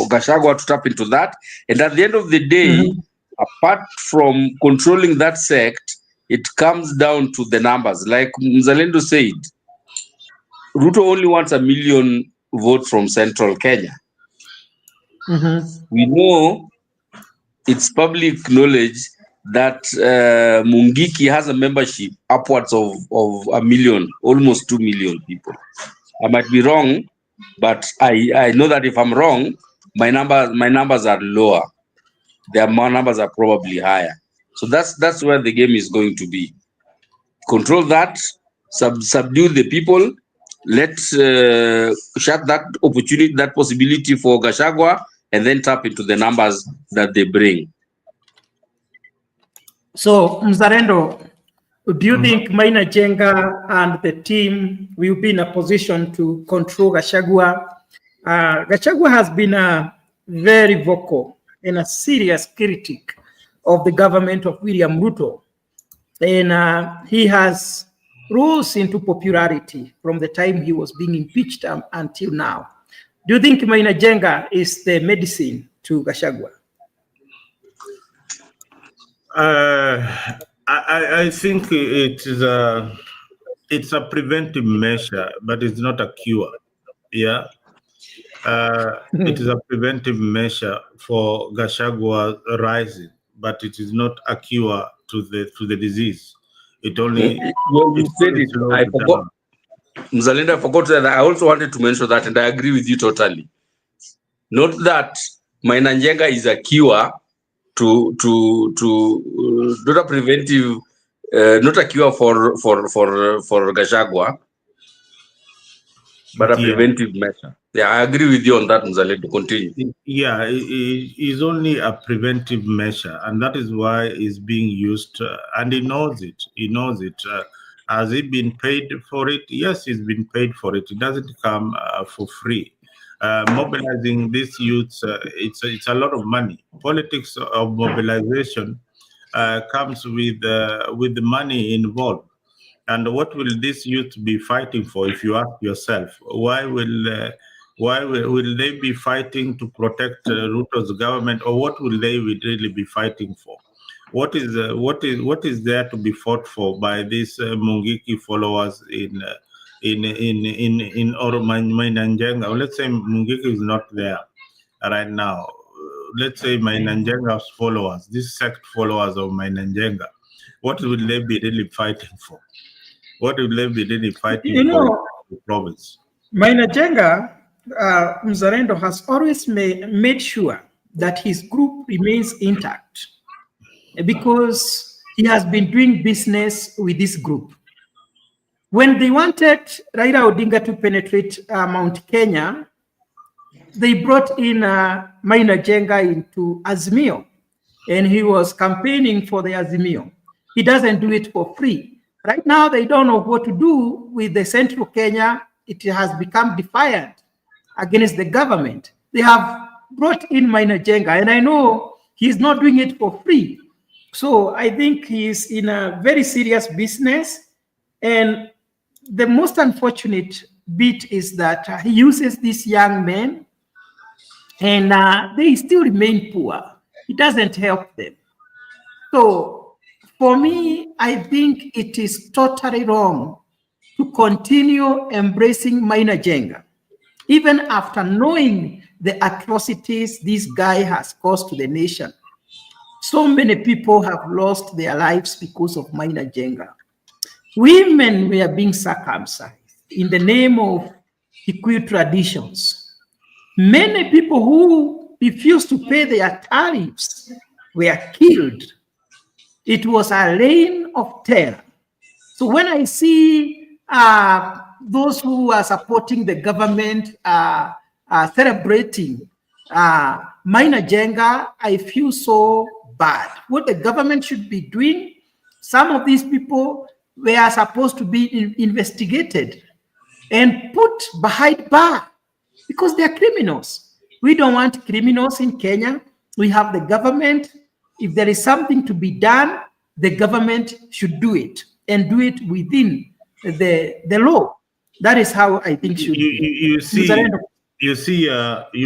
Gachagua to tap into that. And at the end of the day, apart from controlling that sect, it comes down to the numbers. Like Mzalendo said, Ruto only wants 1 million votes from Central Kenya. We know, it's public knowledge, that Mungiki has a membership upwards of 1 million, almost 2 million people. I might be wrong, but I know that if I'm wrong, my numbers are lower. Their numbers are probably higher. So that's where the game is going to be. Control that, subdue the people. Let's shut that opportunity, that possibility for Gachagua, and then tap into the numbers that they bring.
So, Mzalendo, do you think Mainda Njenga and the team will be in a position to control Gachagua? Gachagua has been very vocal and a serious critic of the government of William Ruto. And he has rose into popularity from the time he was being impeached until now. Do you think Mainda Njenga is the medicine to Gachagua?
I think it's a preventive measure, but it's not a cure. Yeah. It is a preventive measure for Gachagua rising, but it is not a cure to the disease. It only
you said it. I forgot. Mzalendo, I forgot that. I also wanted to mention that, and I agree with you totally. Not that Mainda Njenga is a cure to not a preventive, not a cure for Gachagua, but a preventive measure. Yeah, I agree with you on that, Mzalendo. Continue.
Yeah, it is only a preventive measure, and that is why it's being used, and he knows it. He knows it. Has he been paid for it? Yes, he's been paid for it. It doesn't come for free. Mobilizing these youths, it's a lot of money. Politics of mobilization comes with the money involved. And what will this youth be fighting for? If you ask yourself, why will they be fighting to protect Ruto's government, or what will they really be fighting for? What is there to be fought for by these Mungiki followers in Mainanjenga? Let's say Mungiki is not there right now. Let's say Mainanjenga's followers, these sect followers of Mainanjenga, what will they be really fighting for? What will they be really fighting for the province?
Mainanjenga, Mzalendo has always made sure that his group remains intact because he has been doing business with this group. When they wanted Raila Odinga to penetrate Mount Kenya, they brought in Mainanjenga into Azimio, and he was campaigning for the Azimio. He doesn't do it for free. Right now, they don't know what to do with the Central Kenya. It has become defiant against the government. They have brought in Mainanjenga, and I know he's not doing it for free. So I think he's in a very serious business. And the most unfortunate bit is that he uses these young men, and they still remain poor. It doesn't help them. So for me, I think it is totally wrong to continue embracing Mainanjenga, even after knowing the atrocities this guy has caused to the nation. So many people have lost their lives because of Mainanjenga. Women were being circumcised in the name of Kikuyu traditions. Many people who refused to pay their tariffs were killed. It was a reign of terror. So when I see those who are supporting the government celebrating Mainanjenga, I feel so bad. What the government should be doing, some of these people were supposed to be investigated and put behind bar because they're criminals. We don't want criminals in Kenya. We have the government. If there is something to be done, the government should do it and do it within the law. That is how I think should be.
You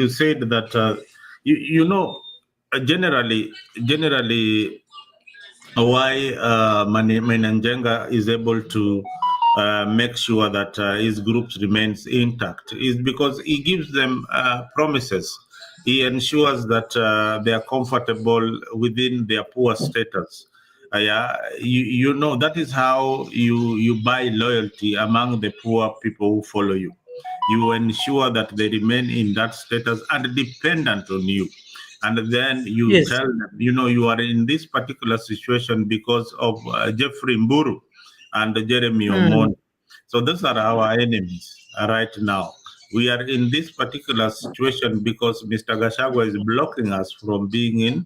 said that generally why Mainanjenga is able to make sure that his groups remains intact is because he gives them promises. He ensures that they are comfortable within their poor status. That is how you buy loyalty among the poor people who follow you. You ensure that they remain in that status and dependent on you. And then you tell them, you are in this particular situation because of Jeffrey Mburu and Jeremy Omoni. So those are our enemies right now. We are in this particular situation because Mr. Gachagua is blocking us from being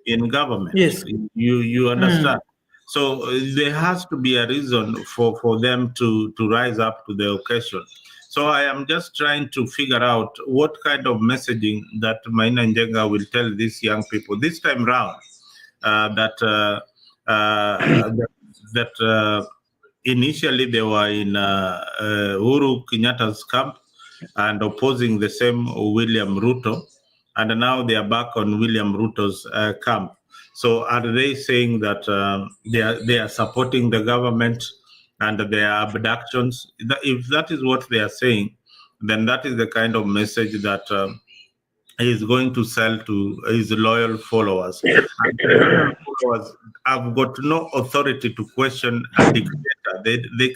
in government.
Yes.
You understand? So there has to be a reason for them to rise up to the occasion. So I am just trying to figure out what kind of messaging that Mainanjenga will tell these young people this time round, that initially they were in Uhuru Kenyatta's camp and opposing the same William Ruto, and now they are back on William Ruto's camp. So are they saying that they are supporting the government and their abductions? If that is what they are saying, then that is the kind of message that he is going to sell to his loyal followers. And the loyal followers have got no authority to question a dictator. They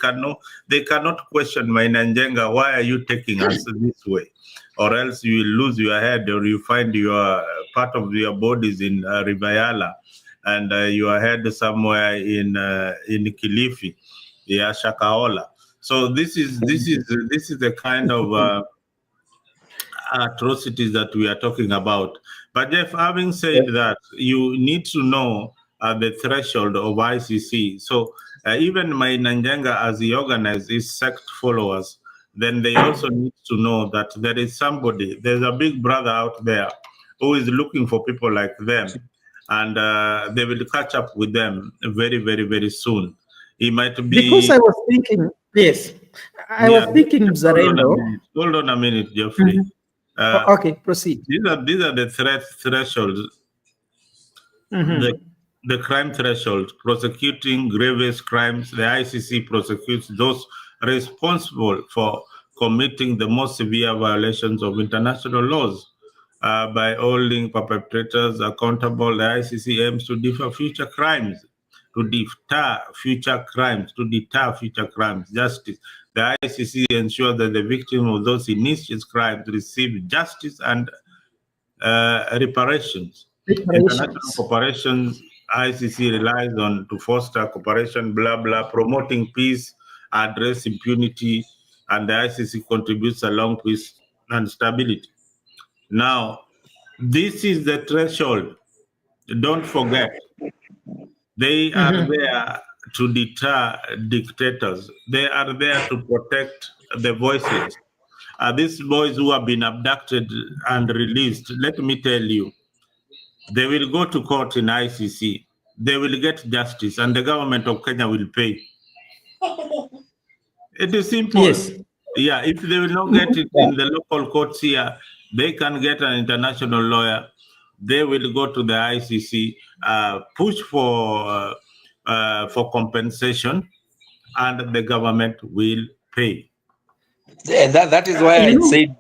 cannot question Mainanjenga. Why are you taking us this way? Or else you will lose your head, or you find your part of your bodies in Rivayala, and your head somewhere in Kilifi, Shakahola. So this is the kind of atrocities that we are talking about. But Jeff, having said that, you need to know the threshold of ICC. So even Mainanjenga, as he organizes his sect followers, then they also need to know that there is somebody, there's a big brother out there who is looking for people like them. and they will catch up with them very, very, very soon. It might be
because I was thinking, yes, I was thinking,
just hold on a
Mzalendo.
minute. Hold on a minute, Geoffrey.
Okay, proceed.
These are the thresholds, the crime threshold. Prosecuting grievous crimes, the ICC prosecutes those responsible for committing the most severe violations of international laws. By holding perpetrators accountable, the ICC aims to deter future crimes, justice. The ICC ensures that the victims of those initiated crimes receive justice and reparations. International cooperation, ICC relies on to foster cooperation, promoting peace, address impunity, and the ICC contributes along peace and stability. Now, this is the threshold. Don't forget, they are there to deter dictators. They are there to protect the voiceless. These boys who have been abducted and released, let me tell you, they will go to court in ICC. They will get justice, and the government of Kenya will pay. It is simple.
Yes.
Yeah, if they will not get it in the local courts here, they can get an international lawyer. They will go to the ICC, push for compensation, and the government will pay.
That is why I said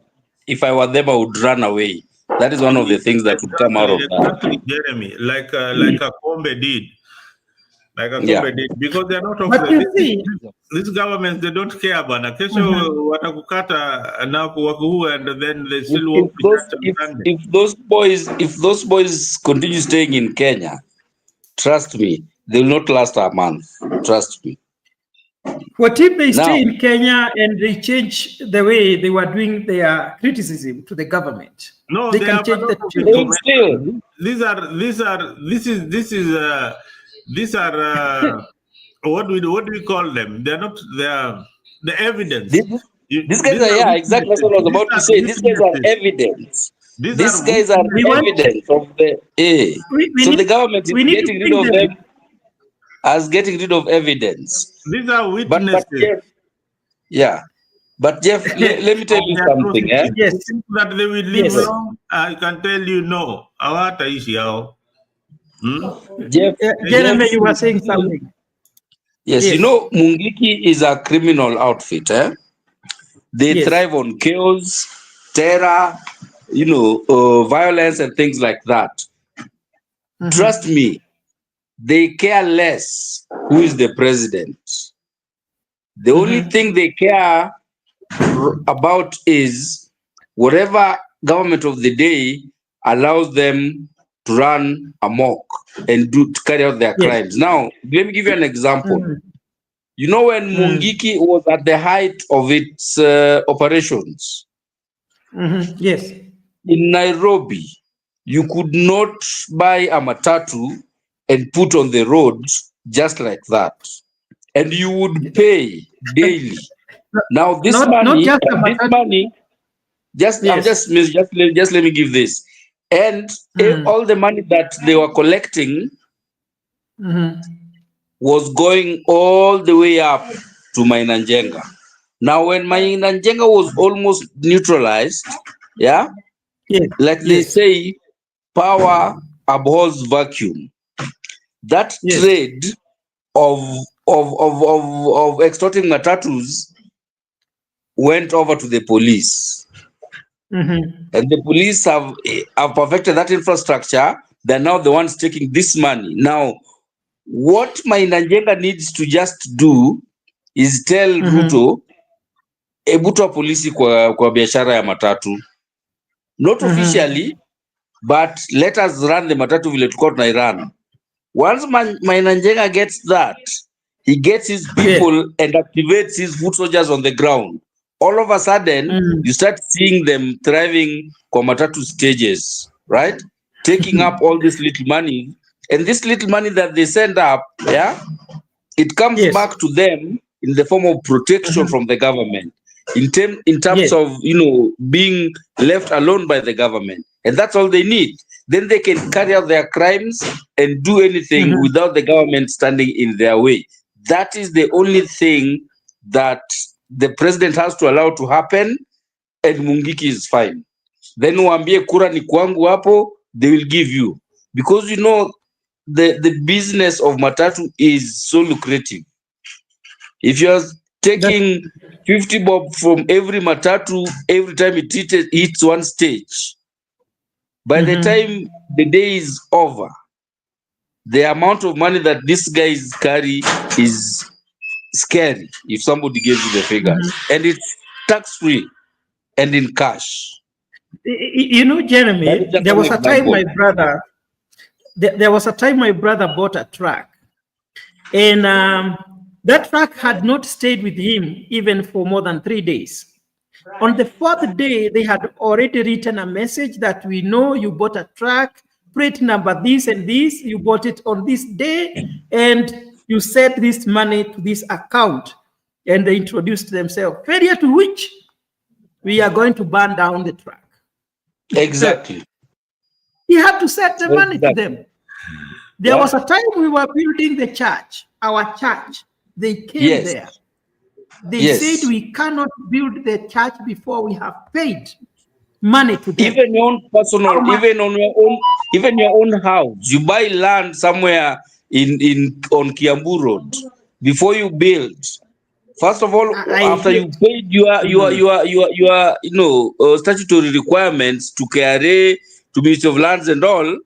if I were them, I would run away. That is one of the things that would come out of that.
Exactly, Jeremy, like a Kombe did. Because they are not these governments, they don't care about kesho watakukata na kuwakuhu, and then they still walk
if those boys continue staying in Kenya, trust me, they will not last a month. Trust me.
What if they stay in Kenya and they change the way they were doing their criticism to the government?
No,
they can change the
These are what do we call them? They are the evidence.
These guys are exactly what I was about to say. These guys are evidence. These guys are evidence of the so the government is getting rid of them as getting rid of evidence.
These are witnesses.
But Jeff, let me tell you something.
Yes, that they will live long. I can tell you no.
Jeremy, you were saying something.
Yes, you know, Mungiki is a criminal outfit. They thrive on chaos, terror, violence and things like that. Trust me, they care less who is the president. The only thing they care about is whatever government of the day allows them to run amok and to carry out their crimes. Now, let me give you an example. You know, when Mungiki was at the height of its operations,
yes,
in Nairobi, you could not buy a matatu and put on the road just like that, and you would pay daily. Now, this money, just let me give this. And all the money that they were collecting was going all the way up to Mainanjenga. Now, when Mainanjenga was almost neutralized, they say, power abhors vacuum. That trade of extorting matatus went over to the police. And the police have perfected that infrastructure. They're now the ones taking this money. Now, what Mainanjenga needs to just do is tell Ruto, ebuto polisi kwa biashara ya matatu. Not officially, but let us run the matatu vile tulikuwa tunairan. Once Mainanjenga gets that, he gets his people and activates his foot soldiers on the ground. All of a sudden, you start seeing them thriving kwa matatu stages, right? Taking up all this little money. And this little money that they send up, it comes back to them in the form of protection from the government. In terms of, being left alone by the government. And that's all they need. then they can carry out their crimes and do anything without the government standing in their way. That is the only thing that the president has to allow to happen, and Mungiki is fine. Then waambie kura ni kwangu hapo, they will give you. Because you know, the business of matatu is so lucrative. If you are taking 50 bob from every matatu every time it hits one stage, by the time the day is over, the amount of money that these guys carry is scary if somebody gives you the figures. And it's tax-free and in cash.
You know, Jeremy, there was a time my brother, bought a truck, and that truck had not stayed with him even for more than 3 days. On the 4th day, they had already written a message that we know you bought a truck, plate number this and this, you bought it on this day, and you sent this money to this account. And they introduced themselves, failure to which we are going to burn down the truck.
Exactly.
He had to send the money to them. There was a time we were building the church, our church. They came there. They said we cannot build the church before we have paid money to them.
Even your own personal, even your own house. You buy land somewhere on Kiambu Road before you build. First of all, after you paid your statutory requirements to KRA, to Ministry of Lands and all,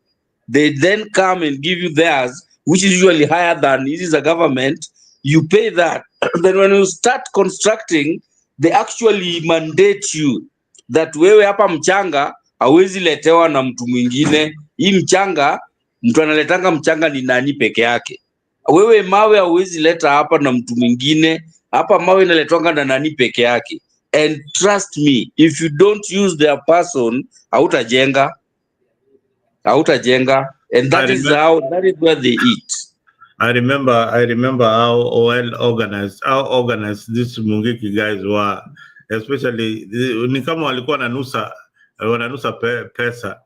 they then come and give you theirs, which is usually higher than it is a government. You pay that. Then when you start constructing, they actually mandate you that wewe hapa mchanga hawezi letewa na mtu mwingine. Hii mchanga, mtu analetanga mchanga ni nani peke yake. Wewe mawe hawezi leta hapa na mtu mwingine. Hapa mawe inaletwanga na nani peke yake. And trust me, if you don't use their person, hautajenga. And that is where they eat.
I remember how well organized these Mungiki guys were, especially ni kama walikuwa wananusa pesa.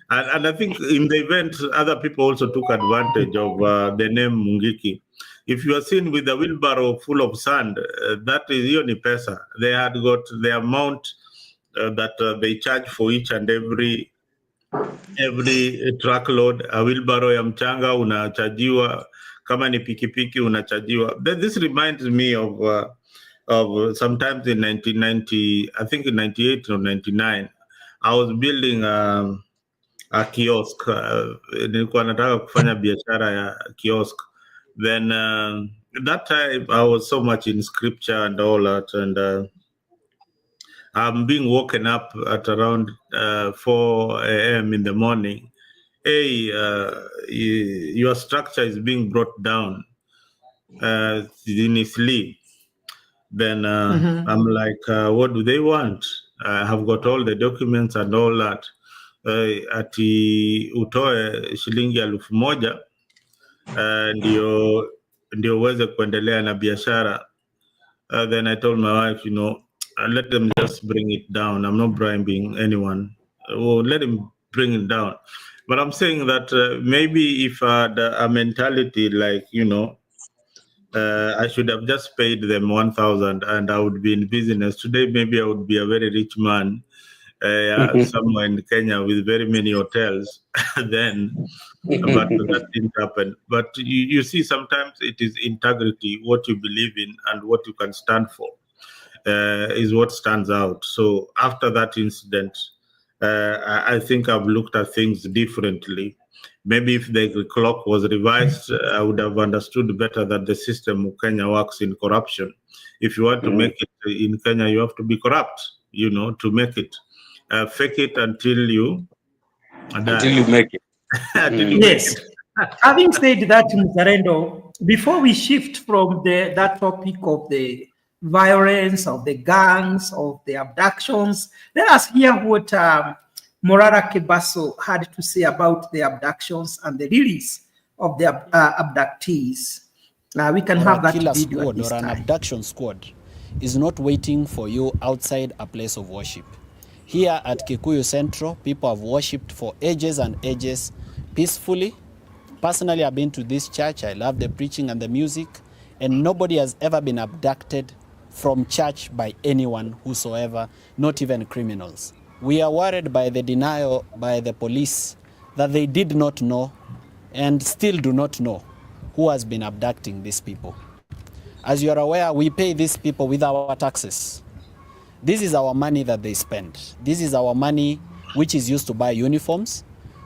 And I think in the event, other people also took advantage of the name Mungiki. If you are seen with a wheelbarrow full of sand, that is yoni pesa. They had got the amount that they charge for each and every truckload. A wheelbarrow ya mchanga unachajiwa, kama ni pikipiki unachajiwa. This reminds me of sometimes in 1990, I think in 98 or 99, I was building a kiosk. Nilikuwa nataka kufanya biashara ya kiosk. Then that time I was so much in scripture and all that, and I'm being woken up at around 4 a.m. in the morning. Hey, your structure is being brought down in his sleep. Then I'm like, what do they want? I have got all the documents and all that. Ati utoe shilingi 1,000 ndio uweze kuendelea na biashara. Then I told my wife, let them just bring it down. I'm not bribing anyone. Let them bring it down. But I'm saying that maybe if I had a mentality like, I should have just paid them 1,000 and I would be in business. Today, maybe I would be a very rich man somewhere in Kenya with very many hotels then, but that didn't happen. But you see, sometimes it is integrity, what you believe in and what you can stand for is what stands out. So after that incident, I think I've looked at things differently. Maybe if the clock was revised, I would have understood better that the system of Kenya works in corruption. If you want to make it in Kenya, you have to be corrupt, to make it. Fake it until you die.
Until you make it.
Yes. Having said that, Mzalendo, before we shift from that topic of the violence, of the gangs, of the abductions, let us hear what Morara Kebaso had to say about the abductions and the release of the abductees. We can have that video
squad
at this
or an
time.
abduction squad is not waiting for you outside a place of worship. Here at Kikuyu Central, people have worshipped for ages and ages peacefully. Personally, I've been to this church. I love the preaching and the music, and nobody has ever been abducted from church by anyone whosoever, not even criminals. We are worried by the denial by the police that they did not know and still do not know who has been abducting these people. As you are aware, we pay these people with our taxes. This is our money that they spend. This is our money which is used to buy uniforms,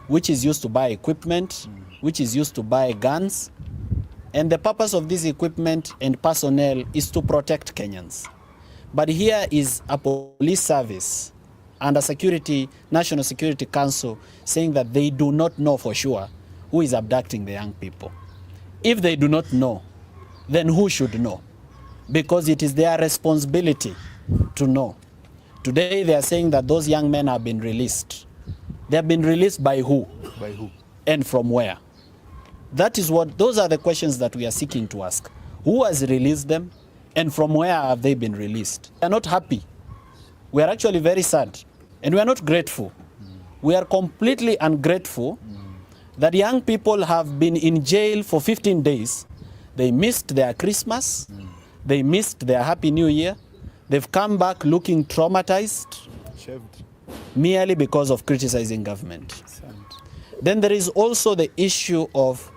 which is used to buy equipment, which is used to buy guns. And the purpose of this equipment and personnel is to protect Kenyans. But here is a police service and a National Security Council saying that they do not know for sure who is abducting the young people. If they do not know, then who should know? Because it is their responsibility to know. Today they are saying that those young men have been released. They have been released by who?
By who?
And from where? Those are the questions that we are seeking to ask. Who has released them and from where have they been released? We are not happy. We are actually very sad and we are not grateful. We are completely ungrateful that young people have been in jail for 15 days. They missed their Christmas. They missed their Happy New Year. They've come back looking traumatized merely because of criticizing government. Then there is also the issue of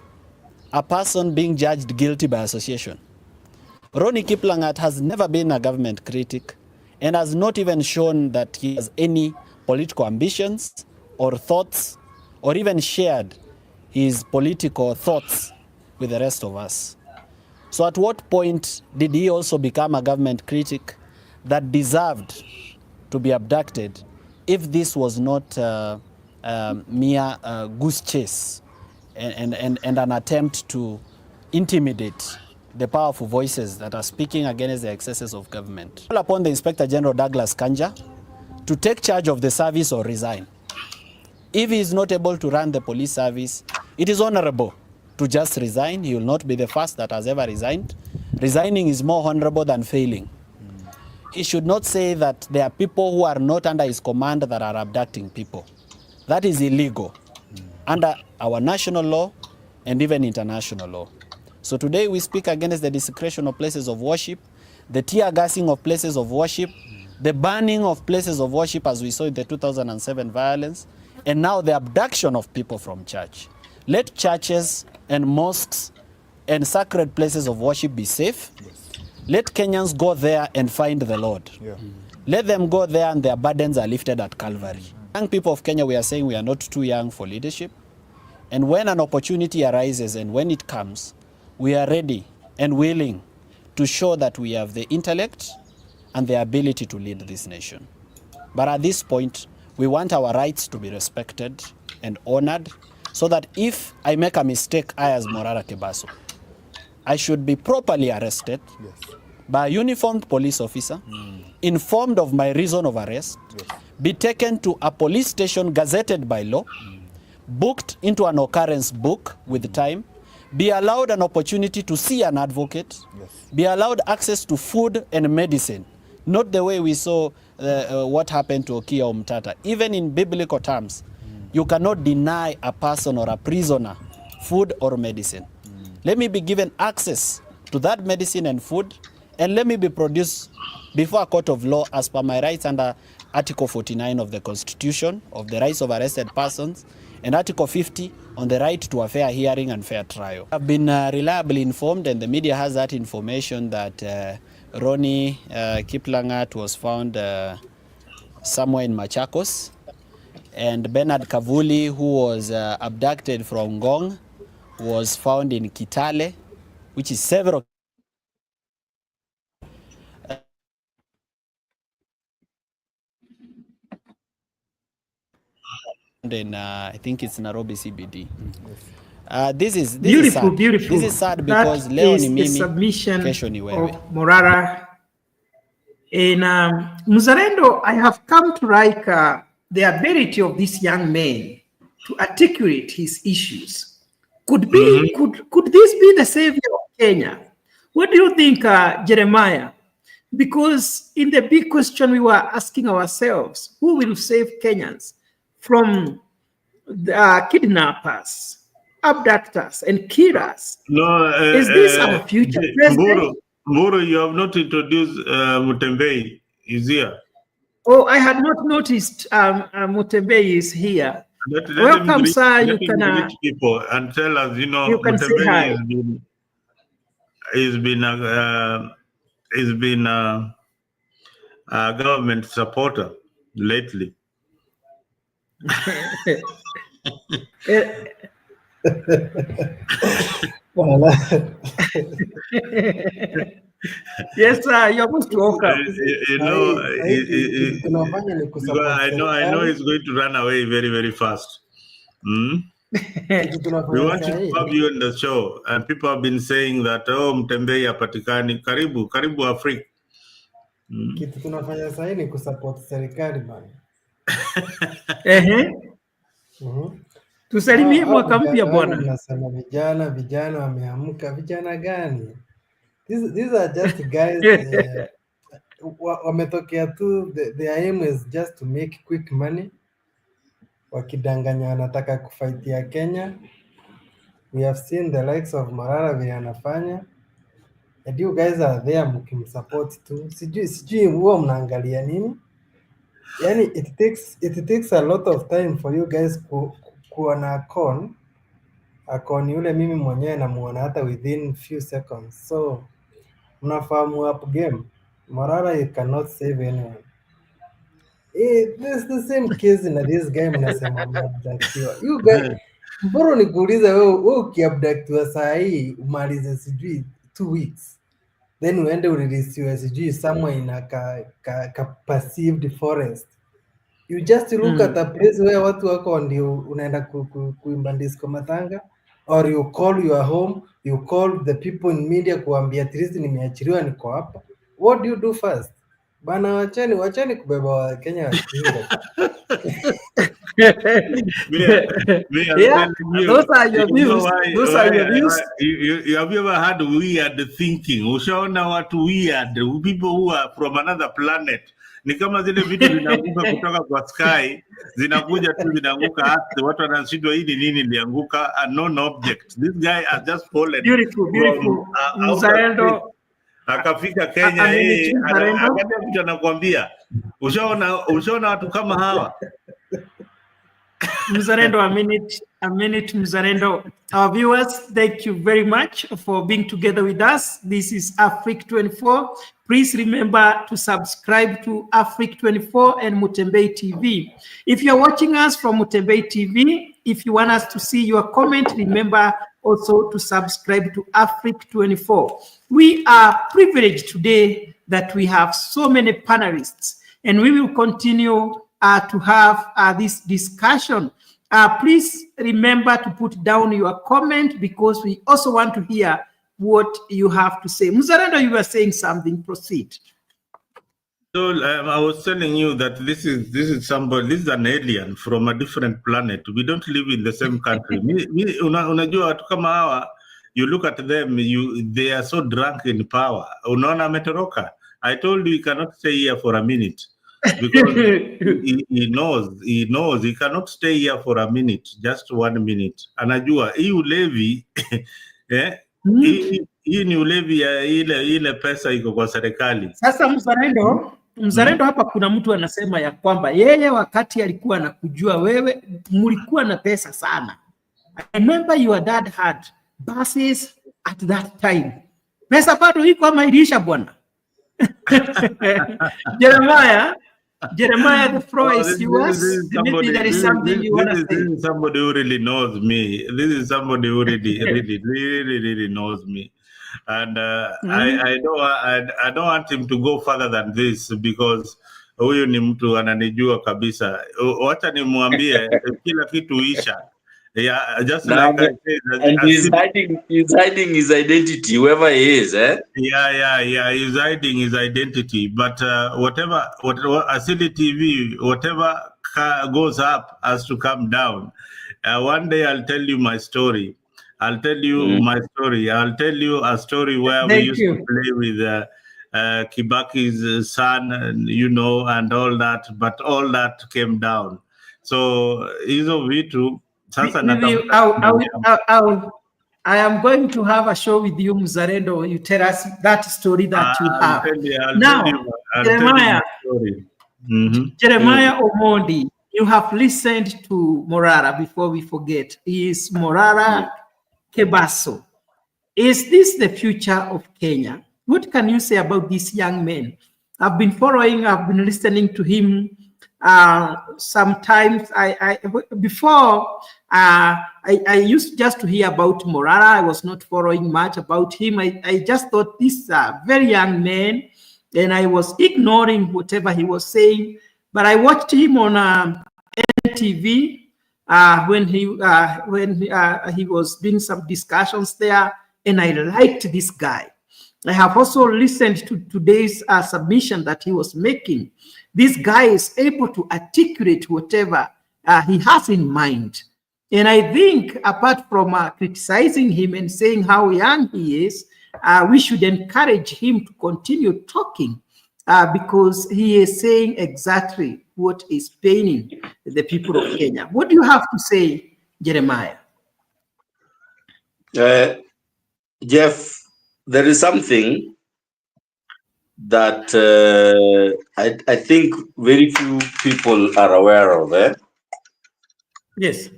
a person being judged guilty by association. Ronnie Kiplangat has never been a government critic and has not even shown that he has any political ambitions or thoughts or even shared his political thoughts with the rest of us. So at what point did he also become a government critic that deserved to be abducted if this was not mere goose chase and an attempt to intimidate the powerful voices that are speaking against the excesses of government? Call upon the Inspector General Douglas Kanja to take charge of the service or resign. If he is not able to run the police service, it is honorable to just resign. He will not be the first that has ever resigned. Resigning is more honorable than failing. He should not say that there are people who are not under his command that are abducting people. That is illegal under our national law and even international law. So today we speak against the desecration of places of worship, the tear gassing of places of worship, the burning of places of worship as we saw in the 2007 violence, and now the abduction of people from church. Let churches and mosques and sacred places of worship be safe. Let Kenyans go there and find the Lord. Let them go there and their burdens are lifted at Calvary. Young people of Kenya, we are saying we are not too young for leadership. And when an opportunity arises and when it comes, we are ready and willing to show that we have the intellect and the ability to lead this nation. But at this point, we want our rights to be respected and honored so that if I make a mistake, I as Morara Kebaso, I should be properly arrested by a uniformed police officer, informed of my reason of arrest, be taken to a police station gazetted by law, booked into an occurrence book with time, be allowed an opportunity to see an advocate, be allowed access to food and medicine, not the way we saw what happened to Okia Omtata. Even in biblical terms, you cannot deny a person or a prisoner food or medicine. Let me be given access to that medicine and food, and let me be produced before a court of law as per my rights under Article 49 of the Constitution of the rights of arrested persons and Article 50 on the right to a fair hearing and fair trial. I've been reliably informed, and the media has that information, that Ronnie Kiplangat was found somewhere in Machakos, and Bernard Kavuli, who was abducted from Ngong, was found in Kitale, which is several in I think it's Nairobi CBD. This is
Beautiful,
sad.
beautiful.
This is sad because
That
leo
is
ni
the
mimi,
submission
kesho ni wewe.
of Morara. In Muzalendo, I have come to like the ability of this young man to articulate his issues. Could this be the savior of Kenya? What do you think, Jeremiah? Because in the big question we were asking ourselves, who will save Kenyans from the kidnappers, abductors, and killers?
No,
Is this our future president?
Mburu, you have not introduced Mutembei. Is here.
Oh, I had not noticed Mutembei is here.
Let him
Welcome,
greet,
sir.
let him greet people and tell us,
You can say
Mutembei
hi.
has been a government supporter lately.
Yes, sir. You're most welcome.
I know he's going to run away very, very fast. We want to have you on the show, and people have been saying that, oh, Mtembei hapatikani. Karibu Afrika.
Kitu tunafanya sasa ni kusupport serikali bana.
Tusalimie mwaka mpya bwana.
Mnasema vijana wameamka. Vijana gani? These are just guys wametokea tu, their aim is just to make quick money. Wakidanganya wanataka kufaitia Kenya. We have seen the likes of Marara vile anafanya. And you guys are there mkimsupport tu. Sijui huwa mnaangalia nini? Yani it takes a lot of time for you guys kuwa na akon yule mimi mwenyewe namuona hata within few seconds. So mnafahamu up game. Marara, you cannot save anyone. It's the same case in this game mnasema mnabductiwa. You guys, mbona nikuuliza wewe ukiabductiwa saa hii umalize sijui 2 weeks. Then uende urelease sijui somewhere in a perceived forest. You just look at a place where watu wako ndio unaenda kuimba disco matanga, or you call your home, you call the people in media kuambia at least nimeachiliwa niko hapa. What do you do first? Bana wachani kubeba wa Kenya wajinga.
Yeah, those are your views. Those are your views.
Have you ever had weird thinking? Ushaona watu weird, people who are from another planet. Ni kama zile vitu zinaanguka kutoka kwa sky, zinakuja tu zinaanguka earth, watu wanashindwa hii ni nini ilianguka, a non object. This guy has just fallen.
Beautiful. Mzalendo
akafika Kenya, akaambia mtu anakuambia, ushaona watu kama hawa.
Mzalendo, a minute, Mzalendo. Our viewers, thank you very much for being together with us. This is Africa 24. Please remember to subscribe to Africa 24 and Mutembei TV. If you're watching us from Mutembei TV, if you want us to see your comment, remember also to subscribe to Africa 24. We are privileged today that we have so many panelists, and we will continue to have this discussion. Please remember to put down your comment because we also want to hear what you have to say. Mzalendo, you were saying something. Proceed.
So I was telling you that this is somebody, this is an alien from a different planet. We don't live in the same country. Unajua watu kama hawa, you look at them, they are so drunk in power. Unaona ametoroka. I told you he cannot stay here for a minute. Because he knows he cannot stay here for a minute, just 1 minute. Anajua hii ulevi hii ni ulevi ya ile pesa iko kwa serikali.
Sasa Mzalendo hapa kuna mtu anasema ya kwamba yeye wakati alikuwa anakujua wewe mlikuwa na pesa sana. I remember your dad had buses at that time. Pesa bado iko ama ilisha bwana? Jeremiah, the floor is yours. Maybe there is something you want to say.
This is somebody who really knows me. This is somebody who really knows me. And I don't want him to go further than this because huyu ni mtu ananijua kabisa. Wacha nimwambie kila kitu isha. Yeah, just like I said.
And he's hiding his identity, whoever he is, eh?
Yeah. He's hiding his identity. But whatever Asili TV, whatever goes up has to come down. One day I'll tell you my story. I'll tell you my story. I'll tell you a story where we used to play with Kibaki's son, and all that, but all that came down. So hizo vitu sasa
I am going to have a show with you, Mzalendo. You tell us that story that you have. Jeremiah, Jeremiah Omondi, you have listened to Morara before we forget. He is Morara Kebaso. Is this the future of Kenya? What can you say about this young man? I've been listening to him. Sometimes I used just to hear about Morara. I was not following much about him. I just thought this is a very young man, and I was ignoring whatever he was saying. But I watched him on NTV when he was doing some discussions there, and I liked this guy. I have also listened to today's submission that he was making. This guy is able to articulate whatever he has in mind. And I think apart from criticizing him and saying how young he is, we should encourage him to continue talking because he is saying exactly what is paining the people of Kenya. What do you have to say, Jeremiah?
Jeff, there is something that I think very few people are aware of.
Yes.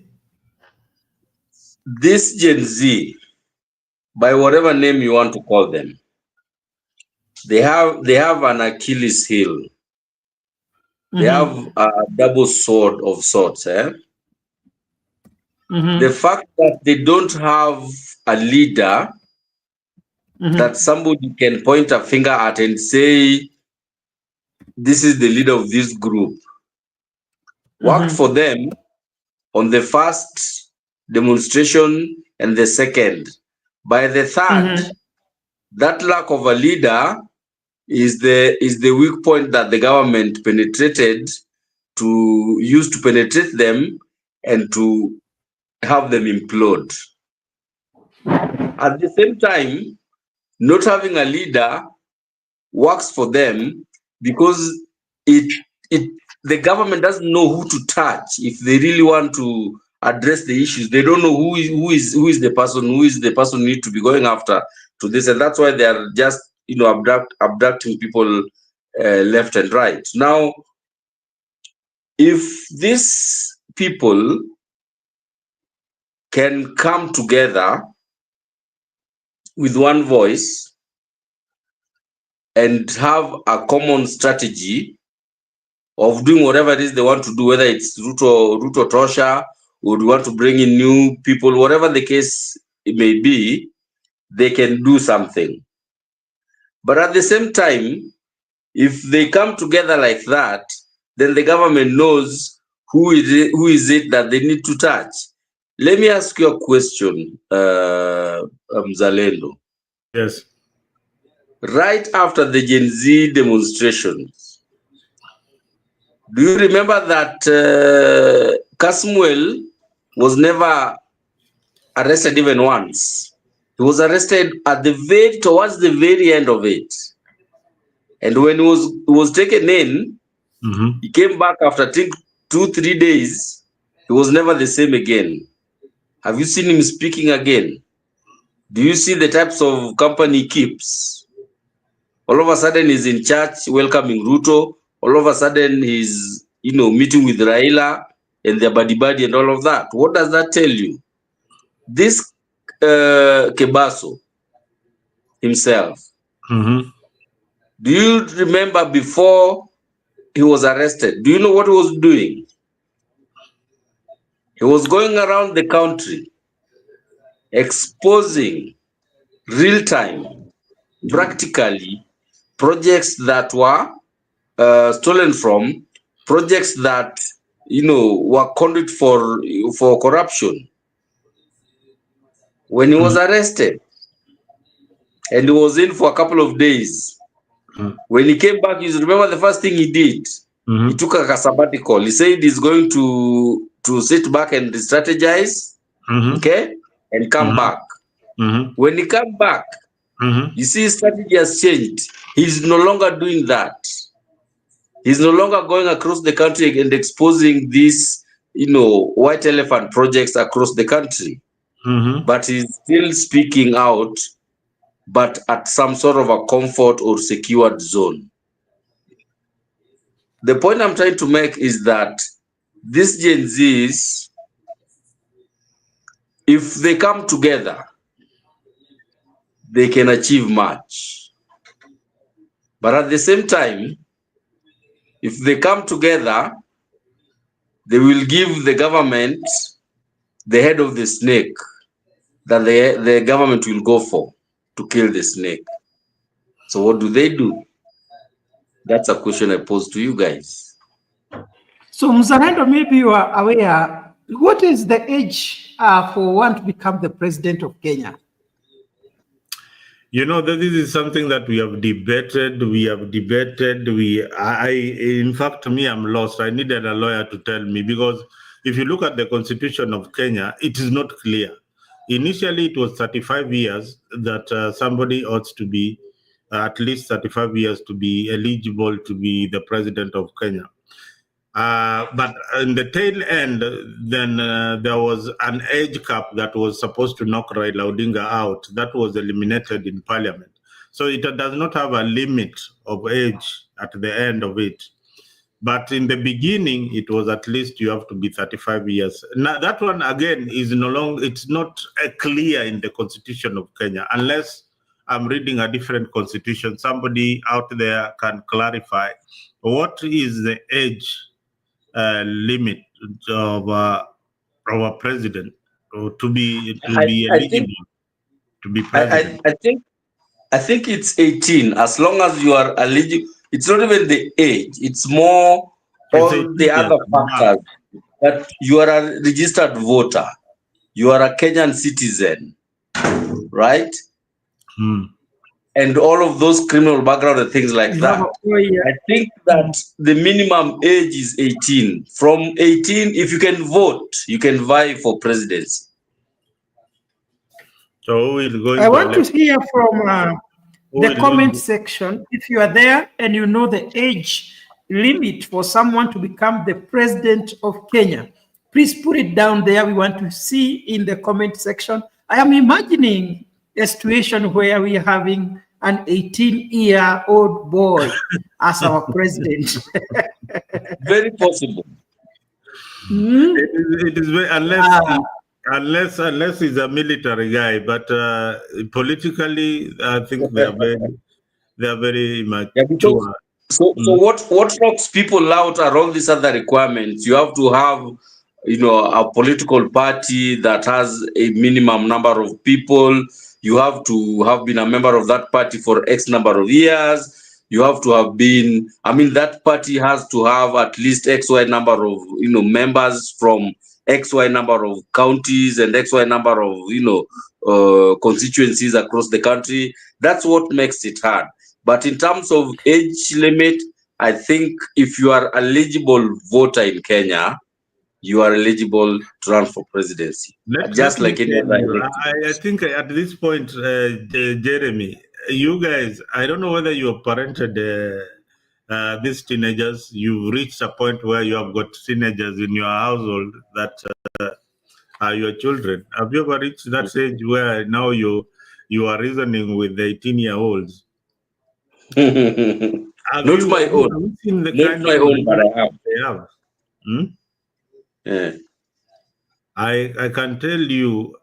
This Gen Z, by whatever name you want to call them, they have an Achilles heel. They have a double sword of sorts. The fact that they don't have a leader that somebody can point a finger at and say, this is the leader of this group, worked for them on the first demonstration and the second. By the third, that lack of a leader is the weak point that the government penetrated to use to penetrate them and to have them implode. At the same time, not having a leader works for them because the government doesn't know who to touch if they really want to address the issues. They don't know who is the person who need to be going after to this, and that's why they are just abducting people left and right. Now, if these people can come together with one voice and have a common strategy of doing whatever it is they want to do, whether it's Ruto Tosha, or they want to bring in new people, whatever the case it may be, they can do something. But at the same time, if they come together like that, then the government knows who is it that they need to touch. Let me ask you a question, Mzalendo.
Yes.
Right after the Gen Z demonstrations, do you remember that Kasmuel was never arrested even once? He was arrested at towards the very end of it. And when he was taken in, he came back after I think 2-3 days. He was never the same again. Have you seen him speaking again? Do you see the types of company he keeps? All of a sudden he's in church welcoming Ruto. All of a sudden he's meeting with Raila and their buddy and all of that. What does that tell you? This Kebaso himself, do you remember before he was arrested? Do you know what he was doing? He was going around the country exposing real-time, practically, projects that were stolen from, projects that were conduit for corruption. When he was arrested, and he was in for a couple of days, when he came back, you remember the first thing he did? He took a sabbatical. He said he's going to sit back and strategize, okay, and come back. When he came back, You see, his strategy has changed. He's no longer doing that. He's no longer going across the country and exposing these, white elephant projects across the country. But he's still speaking out, but at some sort of a comfort or secured zone. The point I'm trying to make is that these Gen Zs, if they come together, they can achieve much. But at the same time, if they come together, they will give the government the head of the snake that the government will go for to kill the snake. So what do? That's a question I pose to you guys.
So Mzalendo, maybe you are aware, what is the age for one to become the president of Kenya?
This is something that we have debated. In fact, I'm lost. I needed a lawyer to tell me, because if you look at the constitution of Kenya, it is not clear. Initially, it was 35 years that somebody ought to be, at least 35 years to be eligible to be the president of Kenya. But in the tail end, then there was an age cap that was supposed to knock Raila Odinga out. That was eliminated in parliament. So it does not have a limit of age at the end of it. But in the beginning, it was at least you have to be 35 years. Now, that one, again, is no longer, it's not clear in the constitution of Kenya, unless I'm reading a different constitution. Somebody out there can clarify what is the age limit of our president to be eligible to be president.
I think it's 18. As long as you are eligible, it's not even the age. It's more all the other factors. That you are a registered voter, you are a Kenyan citizen, right? And all of those criminal background and things like that. I think that the minimum age is 18. From 18, if you can vote, you can vie for presidency.
So
I want to hear from the comment section. If you are there and you know the age limit for someone to become the president of Kenya, please put it down there. We want to see in the comment section. I am imagining a situation where we are having an 18-year-old boy as our president.
Very possible.
It is very, unless he's a military guy, but politically, I think they are very mature.
So what knocks people out are all these other requirements. You have to have, a political party that has a minimum number of people. You have to have been a member of that party for X number of years. You have to have been, that party has to have at least XY number of, members from XY number of counties and XY number of, constituencies across the country. That's what makes it hard. But in terms of age limit, I think if you are eligible voter in Kenya, you are eligible to run for presidency. Just like any other.
I think at this point, Jeremy, you guys, I don't know whether you have parented these teenagers. You've reached a point where you have got teenagers in your household that are your children. Have you ever reached that stage where now you are reasoning with the 18-year-olds?
Not my own. Not my own, but I have.
They have.
Yeah.
I can tell you,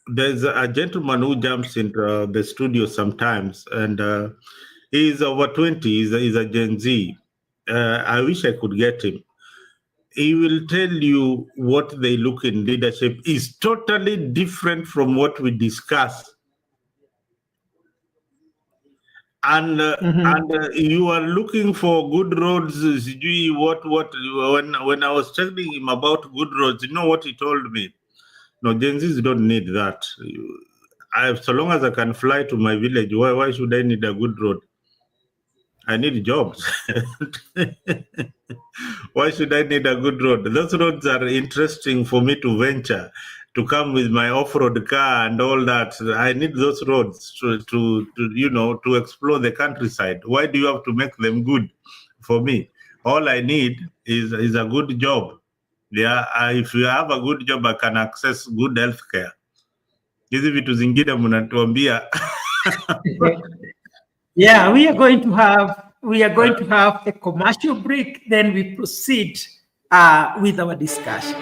there's a gentleman who jumps into the studio sometimes, and he's over 20. He's a Gen Z. I wish I could get him. He will tell you what they look in leadership is totally different from what we discuss. And you are looking for good roads. When I was telling him about good roads, you know what he told me? No, Gen Zs don't need that. So long as I can fly to my village, why should I need a good road? I need jobs. Why should I need a good road? Those roads are interesting for me to venture. to come with my off-road car and all that. I need those roads to to explore the countryside. Why do you have to make them good for me? All I need is a good job. Yeah, if you have a good job, I can access good healthcare. Hizi vitu zingine mnatuambia.
Yeah, we are going to have a commercial break, then we proceed with our discussion.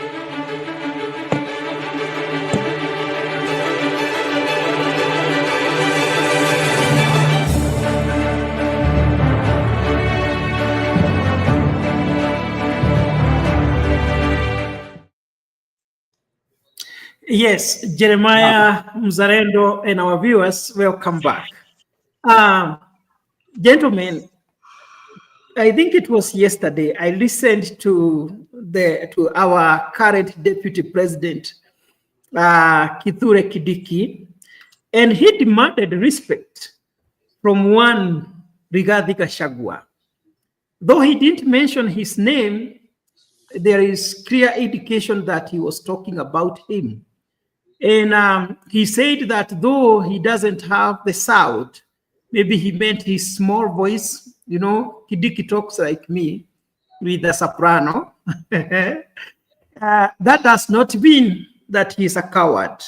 Yes, Jeremiah, Mzalendo, and our viewers, welcome back. Gentlemen, I think it was yesterday I listened to our current deputy president, Kithure Kindiki, and he demanded respect from one Rigathi Gachagua. Though he didn't mention his name, there is clear indication that he was talking about him. And he said that though he doesn't have the sound, maybe he meant his small voice. You know, Kindiki talks like me with a soprano. That does not mean that he's a coward.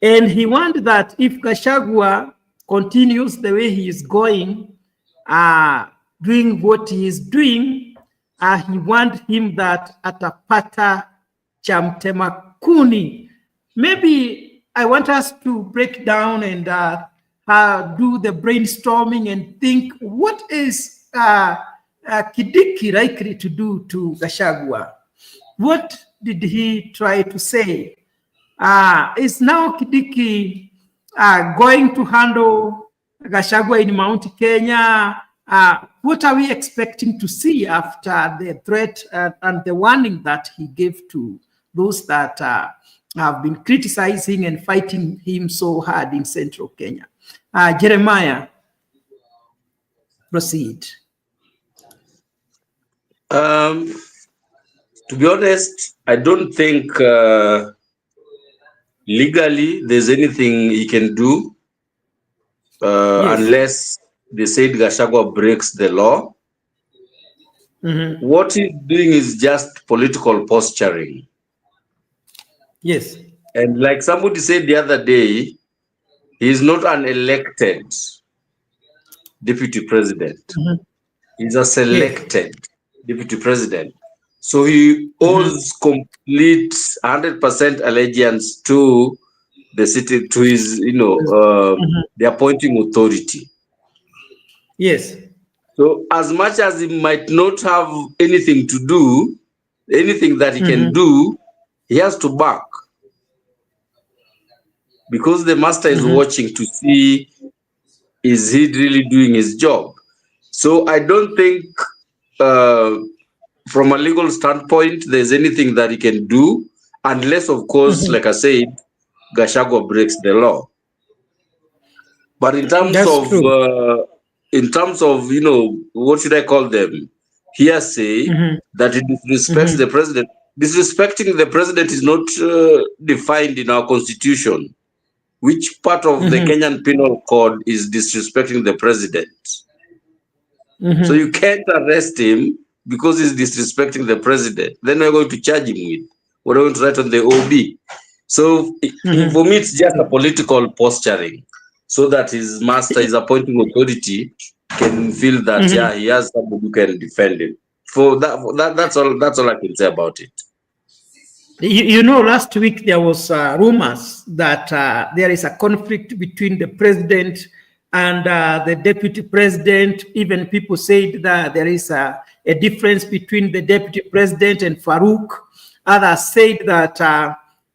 And he wanted that if Gachagua continues the way he is going, doing what he is doing, he wants him that atapata chamtema kuni. Maybe I want us to break down and do the brainstorming and think, what is Kindiki likely to do to Gachagua? What did he try to say? Is now Kindiki going to handle Gachagua in Mount Kenya? What are we expecting to see after the threat and the warning that he gave to those that have been criticizing and fighting him so hard in central Kenya? Jeremiah, proceed.
To be honest, I don't think legally there's anything he can do
Yes.
unless they said Gachagua breaks the law.
Mm-hmm.
What he's doing is just political posturing.
Yes.
And like somebody said the other day, he's not an elected deputy president.
Mm-hmm.
He's a selected deputy president. So he owes complete 100% allegiance to the city, to his, the appointing authority.
Yes.
So as much as he might not have anything to do, anything that he can do, he has to back. Because the master is watching to see, is he really doing his job? So I don't think from a legal standpoint, there's anything that he can do, unless, of course, like I said, Gachagua breaks the law. But in terms of, what should I call them? Hearsay, that it disrespects the president. Disrespecting the president is not defined in our constitution. Which part of the Kenyan Penal Code is disrespecting the president? So you can't arrest him because he's disrespecting the president. Then we're going to charge him with what we're going to write on the OB. So for me, it's just a political posturing, so that his master, his appointing authority, can feel that he has someone who can defend him. For that's all I can say about it.
Last week there was rumors that there is a conflict between the president and the deputy president. Even people said that there is a difference between the deputy president and Farouk. Others said that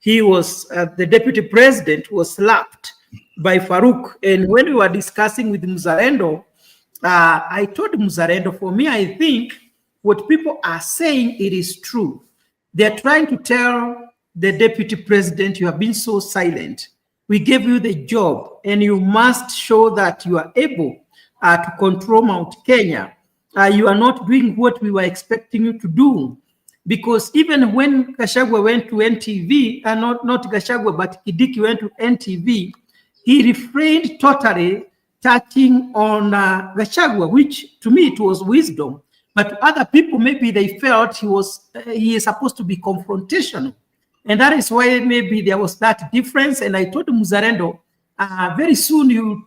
the deputy president was slapped by Farouk. And when we were discussing with Mzalendo, I told Mzalendo, for me, I think what people are saying, it is true. They're trying to tell the deputy president, you have been so silent. We gave you the job, and you must show that you are able to control Mount Kenya. You are not doing what we were expecting you to do. because even when Gachagua went to NTV, and not Gachagua, but Kidiki went to NTV, he refrained totally touching on Gachagua, which to me it was wisdom. But to other people, maybe they felt he is supposed to be confrontational. And that is why maybe there was that difference. And I told Muzarendo, very soon you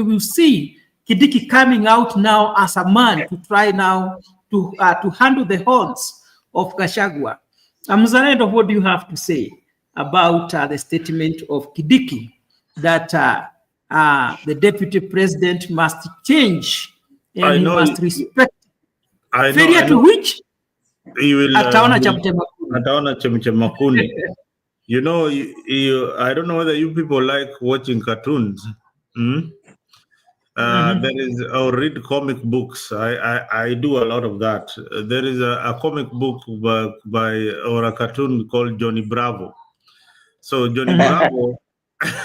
will see Kidiki coming out now as a man to try now to handle the horns of Gachagua. Muzarendo, what do you have to say about the statement of Kidiki that the deputy president must change and he must respect failure to which
he will
ataona
Chemchema Kuni. You know, I don't know whether you people like watching cartoons. There is, or read comic books. I do a lot of that. There is a comic book or a cartoon called Johnny Bravo. So Johnny Bravo,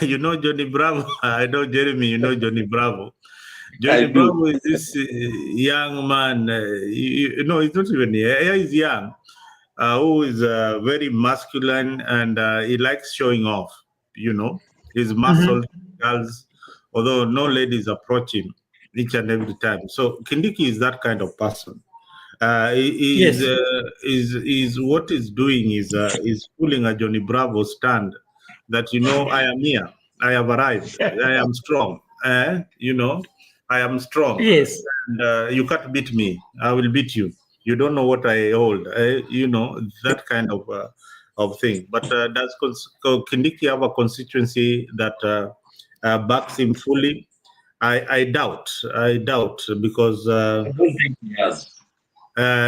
you know Johnny Bravo. I know Jeremy. You know Johnny Bravo. Johnny Bravo is this young man. You know, he's not even here. He's young. Who is very masculine, and he likes showing off, you know, his muscles, girls, although no ladies approach him each and every time. So Kindiki is that kind of person. Is what he's doing is pulling a Johnny Bravo stand that, you know, I am here, I have arrived, I am strong, you know, I am strong.
Yes.
And you can't beat me, I will beat you. You don't know what I hold, you know, that kind of thing. But does Kindiki have a constituency that backs him fully? I doubt, because
I don't think he has.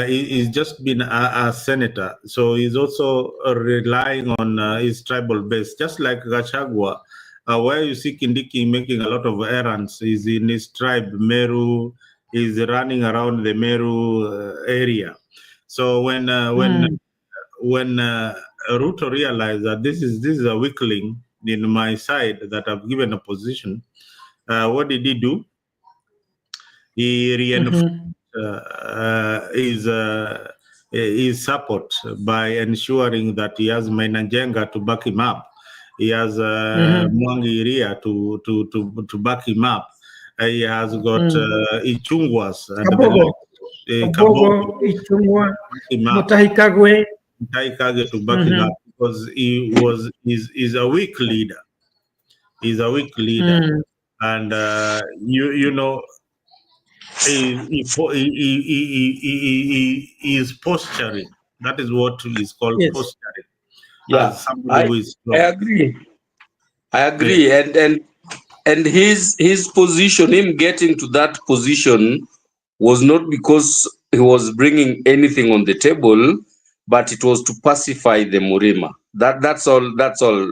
He's just been a senator, so he's also relying on his tribal base, just like Gachagua, where you see Kindiki making a lot of errands. He's in his tribe, Meru. Is running around the Meru area. So when Ruto realized that this is a weakling in my side that I've given a position, what did he do? He reinforced his support by ensuring that he has Mainanjenga to back him up. He has Mwangi Iria to back him up. He has got Ichungwas and
Kabogo, Ichungwa, Mutahi Kagwe
to back him up, because he's a weak leader. He's a weak leader, and you know, he is posturing. That is what is called posturing.
Yeah, I agree. And his position, him getting to that position, was not because he was bringing anything on the table, but it was to pacify the Murima. That's all. So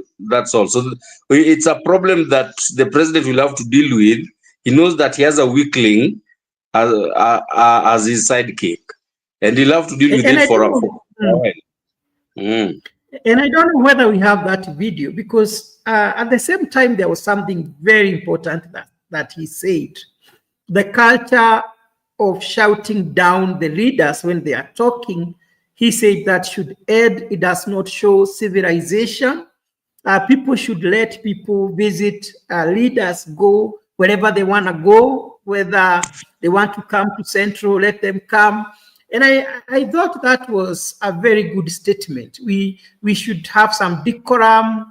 it's a problem that the president will have to deal with. He knows that he has a weakling as his sidekick, and he'll have to deal with it for a while.
And I don't know whether we have that video, because at the same time, there was something very important that he said. The culture of shouting down the leaders when they are talking, he said that should end. It does not show civilization. People should let people visit leaders, go wherever they want to go, whether they want to come to Central, let them come. And I thought that was a very good statement. We should have some decorum.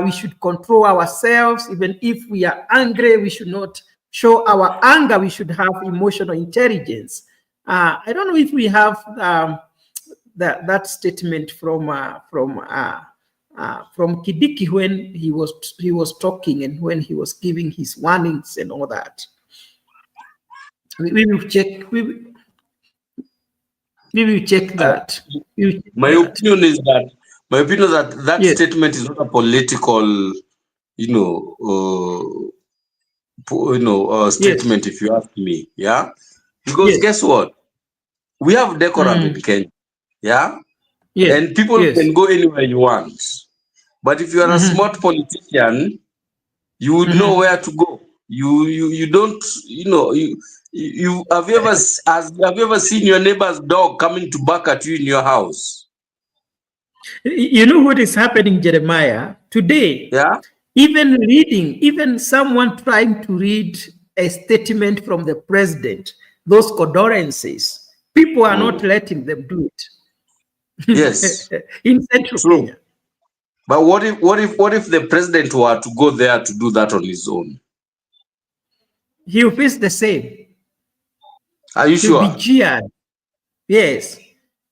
We should control ourselves. Even if we are angry, we should not show our anger. We should have emotional intelligence. I don't know if we have that statement from Kidiki when he was talking and when he was giving his warnings and all that. We will check. We will check that.
My opinion is that statement is not a political, statement. If you ask me, yeah, because guess what? We have decorum in Kenya, yeah, and people can go anywhere you want. But if you are a smart politician, you would know where to go. You don't, have you ever seen your neighbor's dog coming to bark at you in your house?
You know what is happening, Jeremiah? Today,
Yeah.
even someone trying to read a statement from the president, those condolences, people are not letting them do it.
Yes.
In central
True.
Kenya.
But what if the president were to go there to do that on his own?
He'll face the same.
Are you
He'll be
sure?
jeered. Yes.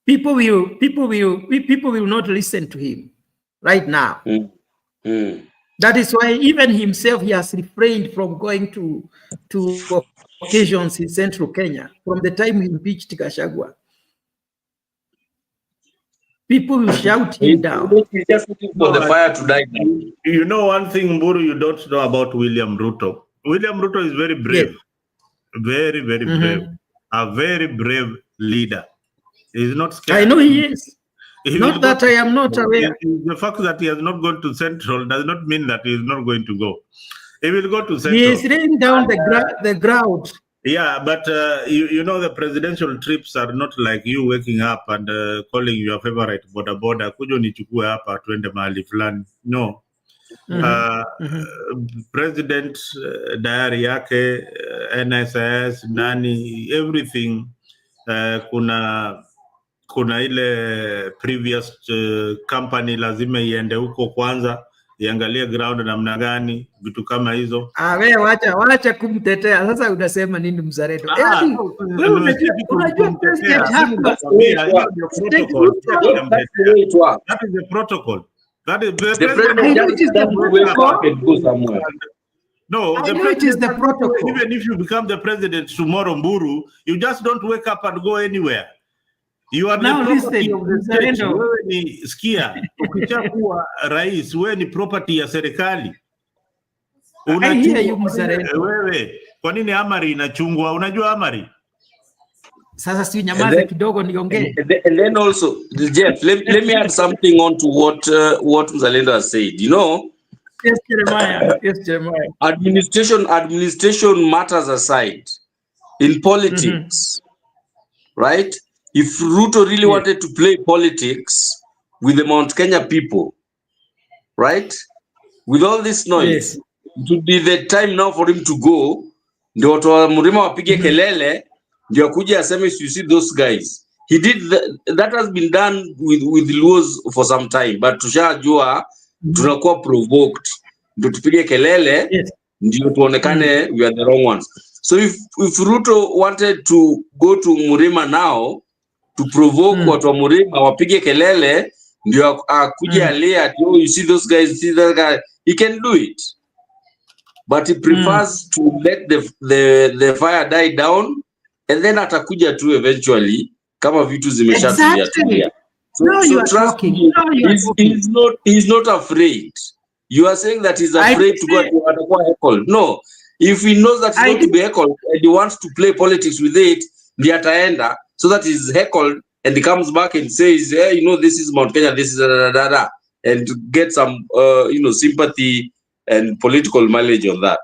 People will not listen to him right now. That is why even himself, he has refrained from going to occasions in central Kenya from the time he impeached Gachagua. People will shout him down.
He's just looking for the fire to die down.
You know one thing, Mburu, you don't know about William Ruto. William Ruto is very brave.
Yes.
Very, very brave. A very brave leader. He's not scared.
I know he is.
He
Not
will
that
go
I am not aware.
The fact that he has not gone to Central does not mean that he is not going to go. He will go to Central.
He is laying down the ground.
Yeah, but you know the presidential trips are not like you waking up and calling your favorite boda kujo nichukue hapa twende mahali fulani. No. President diary yake, NSS, nani, everything, kuna ile previous company lazima iende huko kwanza iangalie ground namna gani, vitu kama hizo.
Wewe wacha kumtetea. Sasa unasema nini mzalendo? Unajua president hapa.
That is the protocol. That is the
president just wake up
and go somewhere.
No,
I know it is the protocol.
Even if you become the president tomorrow, Mburu, you just don't wake up and go anywhere. You are
now
the property
listen,
of the state. Wewe ni sikia, ukishakuwa rais, wewe ni property ya serikali.
I hear you, mzalendo.
Wewe, kwa nini amari inachungwa? Unajua amari?
Sasa si nyamaze kidogo niongee.
And then also, Jeff, let me add something on to what Mzalendo has said. You know,
Yes, Jeremiah. Yes, Jeremiah.
Administration matters aside, in politics, right? If Ruto really wanted to play politics with the Mount Kenya people, right? With all this noise, it would be the time now for him to go. Ndio watu wa Mlima wapige kelele, ndio kuja aseme, you see those guys. He did that has been done with Luos for some time, but tushajua tunakuwa provoked, ndio tupige kelele, ndio tuonekane we are the wrong ones. So if Ruto wanted to go to Murima now to provoke watu wa Murima wapige kelele, ndio akuje alia, oh, you see those guys, see that guy, he can do it. But he prefers to let the fire die down, and then atakuja tu eventually kama vitu zimeshatulia. So trust me, he's not afraid. You are saying that he's afraid to go to atakuwa heckled. No, if he knows that he's going to be heckled and he wants to play politics with it, ndiye ataenda so that he's heckled and he comes back and says, hey, you know, this is Mount Kenya, this is and to get some sympathy and political mileage on that.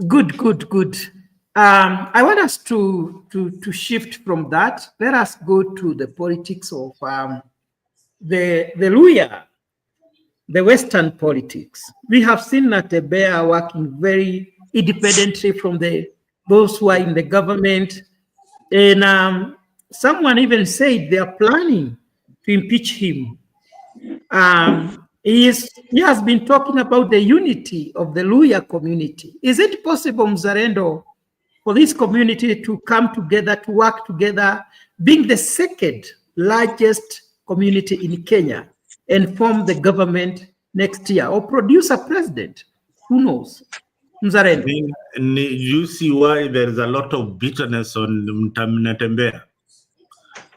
Good. I want us to shift from that. Let us go to the politics of the Luya, the Western politics. We have seen Natembeya working very independently from those who are in the government, and someone even said they are planning to impeach him. He has been talking about the unity of the Luya community. Is it possible, Mzalendo, for this community to come together, to work together, being the second largest community in Kenya, and form the government next year, or produce a president? Who knows? Mzalendo.
You see why there is a lot of bitterness on Natembeya.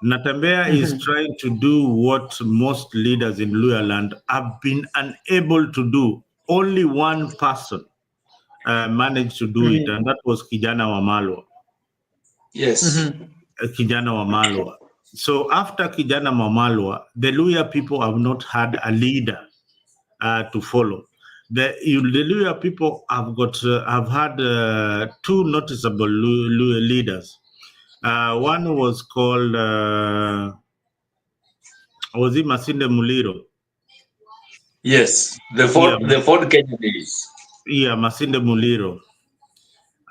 Natembeya is trying to do what most leaders in Luya land have been unable to do. Only one person managed to do it, and that was Kijana Wamalwa.
Yes.
Kijana Wamalwa. So after Kijana Wamalwa, the Luya people have not had a leader to follow. The Luya people have had two noticeable Luya leaders. One was called Was it Masinde Muliro?
Yes, the Ford Kenyan days.
Yeah, Masinde Muliro.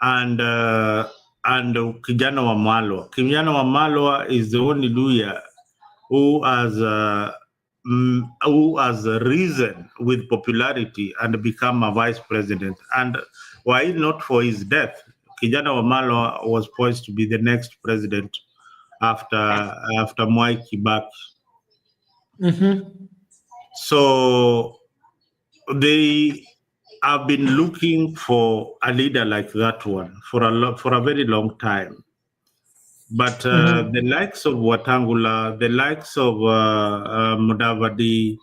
And Kijana Wamalwa. Kijana Wamalwa is the only Luya who has risen with popularity and become a vice president. And were it not for his death, Kijana Wamalwa was poised to be the next president after Mwai Kibaki. So they have been looking for a leader like that one for a very long time. But the likes of Watangula, the likes of Mudavadi,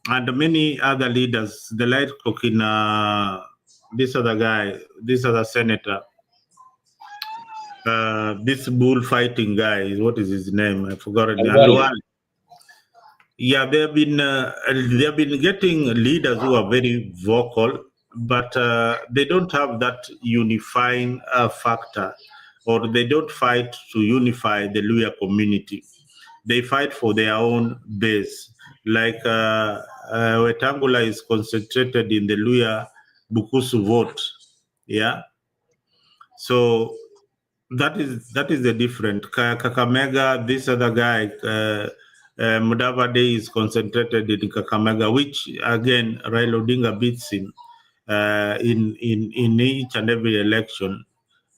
and many other leaders, the like Kokina, this other senator, this bullfighting guy, what is his name? I forgot it. Alwali. Yeah, they have been getting leaders who are very vocal, but they don't have that unifying factor, or they don't fight to unify the Luya community. They fight for their own base. Like Wetangula is concentrated in the Luya Bukusu vote. Yeah. So that is the difference. Kakamega, this other guy, Mudavadi is concentrated in Kakamega, which again Raila Odinga beats him in each and every election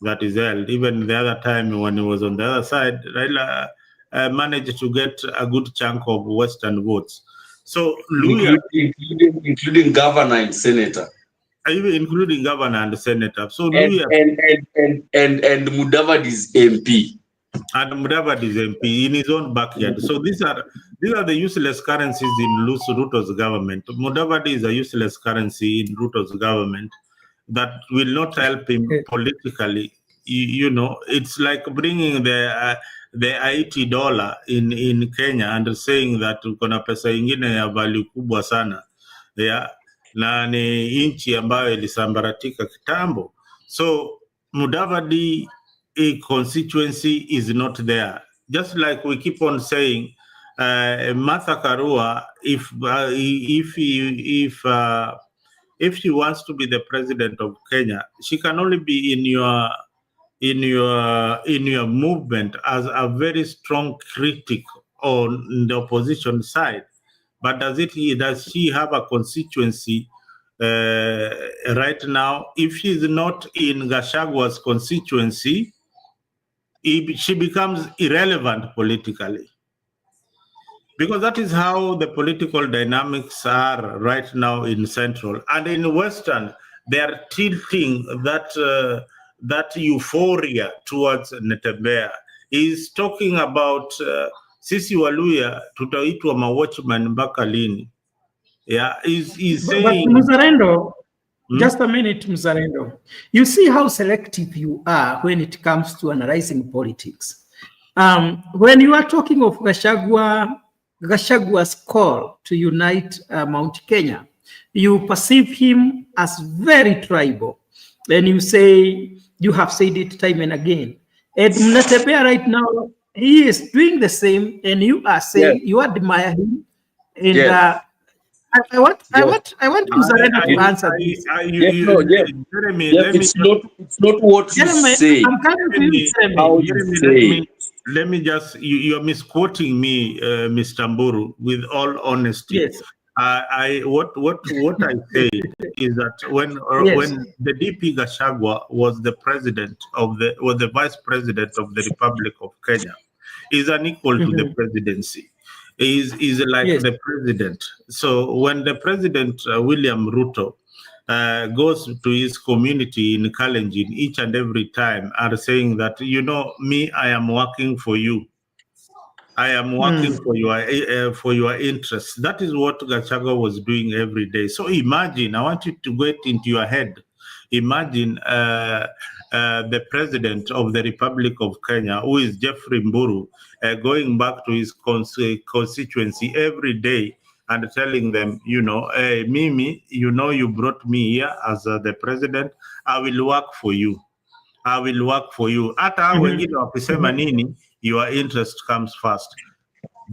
that is held. Even the other time when he was on the other side, Raila managed to get a good chunk of Western votes. So
including governor and senator.
Even including governor and senator. So
and Mudavadi's MP.
And Mudavadi's MP in his own backyard. So these are the useless currencies in Ruto's government. Mudavadi is a useless currency in Ruto's government that will not help him politically. You know, it's like bringing the $80 in Kenya and saying that kuna pesa ingine ya value kubwa sana. Yeah. Na ni inchi ambayo ilisambaratika kitambo. So Mudavadi constituency is not there. Just like we keep on saying, Martha Karua, if she wants to be the president of Kenya, she can only be in your movement as a very strong critic on the opposition side. But does she have a constituency right now? If she's not in Gashagua's constituency, she becomes irrelevant politically. Because that is how the political dynamics are right now in Central. And in Western, they are tilting that euphoria towards Netembea. He's talking about Sisi Waluya tutaitwa mawatchman mpaka lini. Yeah, he's saying...
But Mzalendo, just a minute, Mzalendo. You see how selective you are when it comes to analyzing politics. When you are talking of Gashagua's call to unite Mount Kenya, you perceive him as very tribal. Then you say, you have said it time and again. And Mnatebea right now, he is doing the same, and you are saying you admire him. And I want Mzalendo to answer this.
Jeremy,
it's not what you say.
I'm coming to you,
Jeremy. Let me just, you're misquoting me, Mr. Mburu, with all honesty.
Yes.
What I say is that when the DP Gachagua was the vice president of the Republic of Kenya, is unequal to the presidency. Is like the president. So when the president William Ruto goes to his community in Kalenjin each and every time are saying that, you know, me, I am working for you. I am working for your interests. That is what Gachagua was doing every day. So imagine, I want you to get into your head. Imagine the president of the Republic of Kenya, who is Jeffrey Mburu, going back to his constituency every day and telling them, you know, hey, Mimi, you know, you brought me here as the president. I will work for you. I will work for you. Hata wengine wakisema nini, your interest comes first.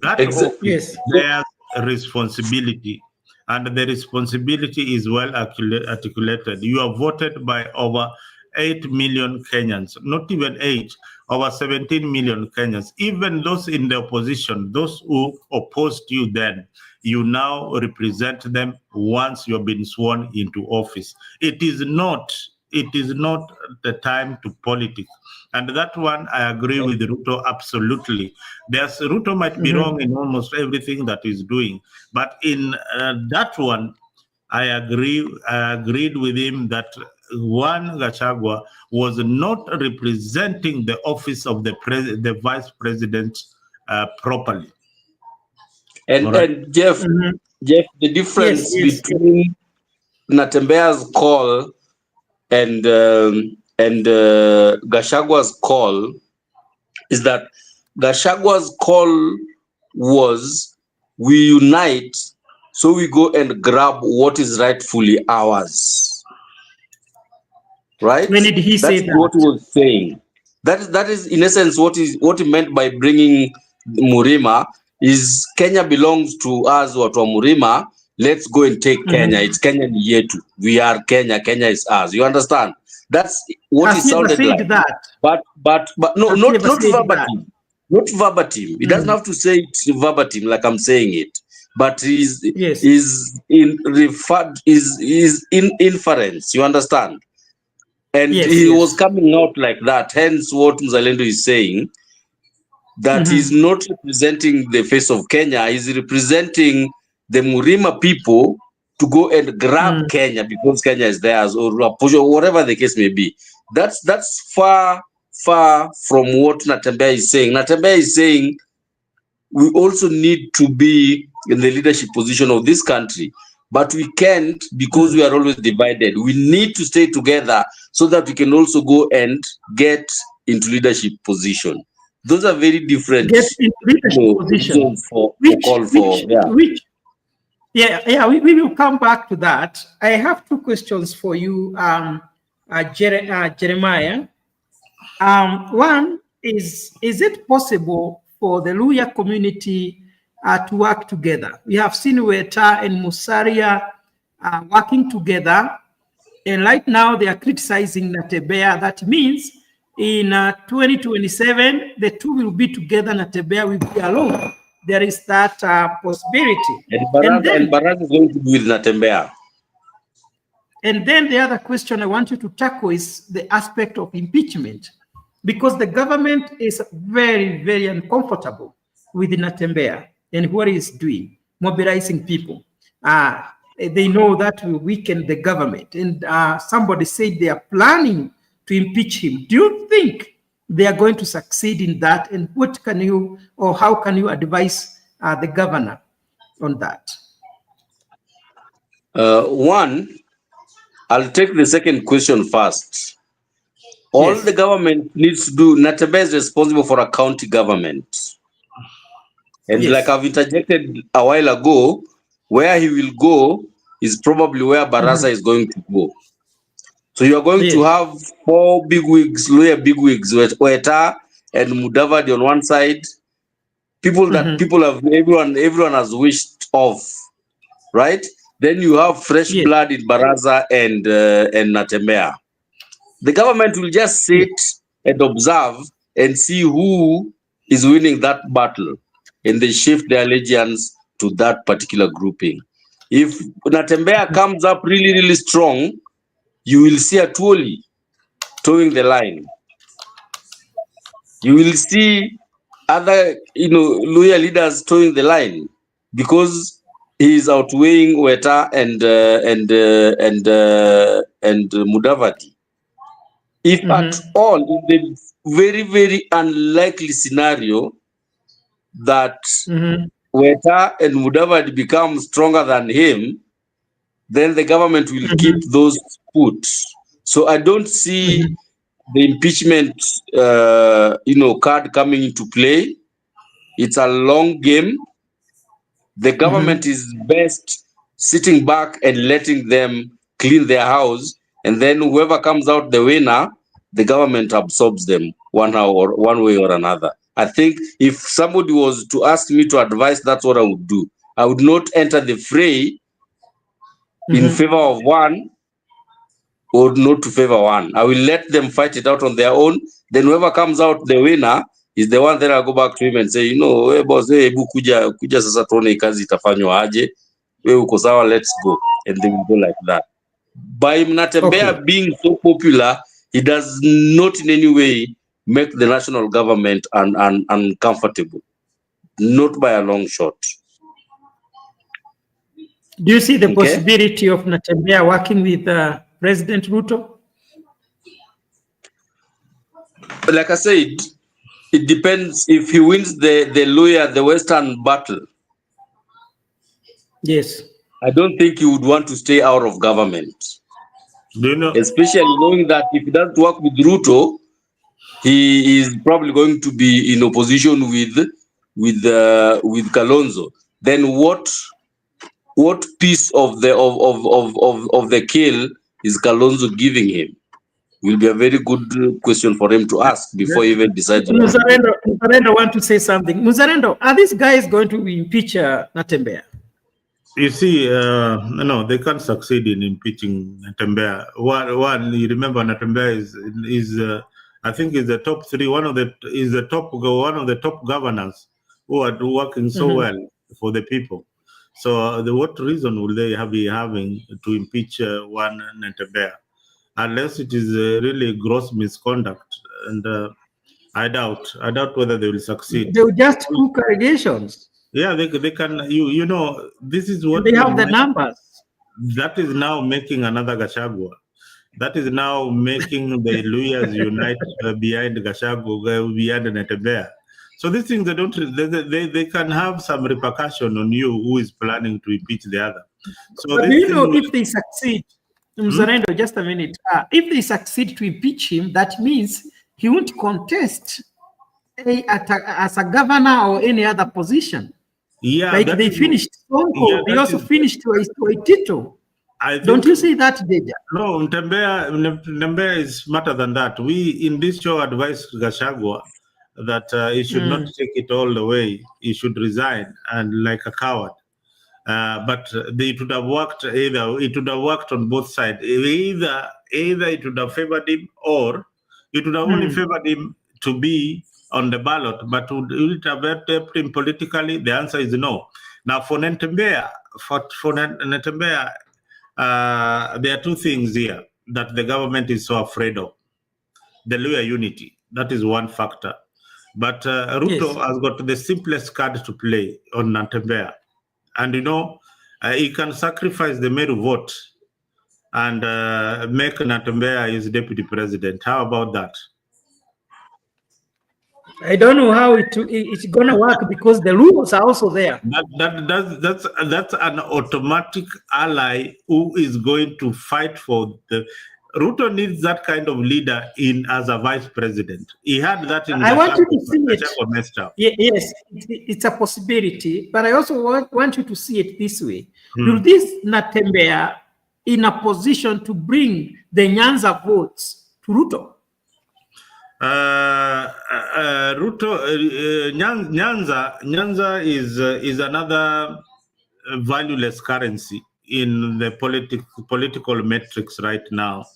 That
Exactly.
office bears responsibility, and the responsibility is well articulated. You are voted by over 8 million Kenyans, not even 8, over 17 million Kenyans. Even those in the opposition, those who opposed you then, you now represent them once you have been sworn into office. It is not the time to politics. And that one, I agree with Ruto absolutely. Ruto might be wrong in almost everything that he's doing, but in that one, I agreed with him that Juan Gachagua was not representing the office of the vice president properly.
And
Right.
and Jeff, the difference between Natembea's call and Gashagua's call is that Gashagua's call was, we unite, so we go and grab what is rightfully ours. Right?
When did he say that?
That's what he was saying. That is in essence what he meant by bringing Murima. Is Kenya belongs to us, watu wa Murima. Let's go and take Kenya. It's Kenya ni yetu. We are Kenya. Kenya is ours. You understand? That's what it sounded like.
That.
But no, not verbatim.
That.
Not verbatim. It doesn't have to say it verbatim like I'm saying it. But is in inference. You understand? And he was coming out like that. Hence, what Mzalendo is saying, that he's not representing the face of Kenya. He's representing the Murima people to go and grab Kenya because Kenya is theirs, or whatever the case may be. That's far from what Natembea is saying. Natembea is saying we also need to be in the leadership position of this country. But we can't because we are always divided. We need to stay together so that we can also go and get into leadership position. Those are very different.
Get into leadership position. We will come back to that. I have two questions for you, Jeremiah. One is it possible for the Luya community to work together? We have seen Weta and Musalia working together, and right now they are criticizing Natembea. That means in 2027, the two will be together, Natembea will be alone. There is that possibility.
And Baraza is going to be with Natembea.
And then the other question I want you to tackle is the aspect of impeachment, because the government is very, very uncomfortable with Natembea and what he's doing, mobilizing people. They know that will weaken the government. And somebody said they are planning to impeach him. Do you think they are going to succeed in that? And what can you, or how can you advise the governor on that?
One, I'll take the second question first. All the government needs to do, Natembea is responsible for a county government. And like I've interjected a while ago, where he will go is probably where Baraza is going to go. So you are going to have four bigwigs, lawyer bigwigs, Weta and Mudavadi on one side, people that everyone has wished of, right? Then you have fresh blood in Baraza and Natembea. The government will just sit and observe and see who is winning that battle, and they shift their allegiance to that particular grouping. If Natembea comes up really, really strong, you will see a Tuoli towing the line. You will see other, loyal leaders towing the line because he is outweighing Weta and Mudavadi. If at all, in the very, very unlikely scenario that Weta and Mudavadi become stronger than him, then the government will keep those put. So I don't see the impeachment, card coming into play. It's a long game. The government is best sitting back and letting them clean their house, and then whoever comes out the winner, the government absorbs them one way or another. I think if somebody was to ask me to advise, that's what I would do. I would not enter the fray in favor of one or not to favor one. I will let them fight it out on their own. Then whoever comes out the winner is the one. Then I'll go back to him and say, you know, hey boss, hey, hebu kuja sasa tuone kazi itafanywa aje. Wewe uko sawa, let's go. And they will go like that. By Mnatembea being so popular, it does not in any way make the national government uncomfortable. Not by a long shot.
Do you see the possibility of Natembea working with President Ruto?
Like I said, it depends if he wins the Western battle.
Yes.
I don't think he would want to stay out of government.
Do you know?
Especially knowing that if he doesn't work with Ruto, he is probably going to be in opposition with Kalonzo. Then what piece of the kill is Kalonzo giving him? Will be a very good question for him to ask before he even decides.
Muzarendo want to say something. Muzarendo, are these guys going to impeach Natembea?
You see, no, they can't succeed in impeaching Natembea. One, you remember Natembea is I think is the top three. One of the top governors who are working so well for the people. So, what reason will they be having to impeach one Natembea? Unless it is really gross misconduct, and I doubt whether they will succeed.
They will just cook allegations.
Yeah, they can. You know, this is what
they have the numbers.
That is now making another Gachagua. That is now making the lawyers unite behind Gachagua, behind Natembea. So these things they can have some repercussion on you who is planning to impeach the other. So
but do you know if they succeed? Mzarendo, just a minute. If they succeed to impeach him, that means he won't contest as a governor or any other position.
Yeah,
like they finished Sonko, they also finished Waitito. Don't you see that, Deja?
No, Natembea is smarter than that. We in this show advise Gachagua that he should not take it all the way. He should resign and like a coward. But it would have worked on both sides. Either it would have favored him, or it would have only favored him to be on the ballot. But would it have helped him politically? The answer is no. Now, for Natembea, there are two things here that the government is so afraid of. The lower unity, that is one factor. But Ruto has got the simplest card to play on Natembea. And he can sacrifice the Meru vote and make Natembea his deputy president. How about that?
I don't know how it's gonna work because the rules are also there.
That's an automatic ally who is going to fight for the. Ruto needs that kind of leader as a vice president. He had that in.
I want you to see it. Yes, it's a possibility, but I also want you to see it this way. Will this Natembea in a position to bring the Nyanza votes to Ruto?
Nyanza is another valueless currency in the political metrics right now.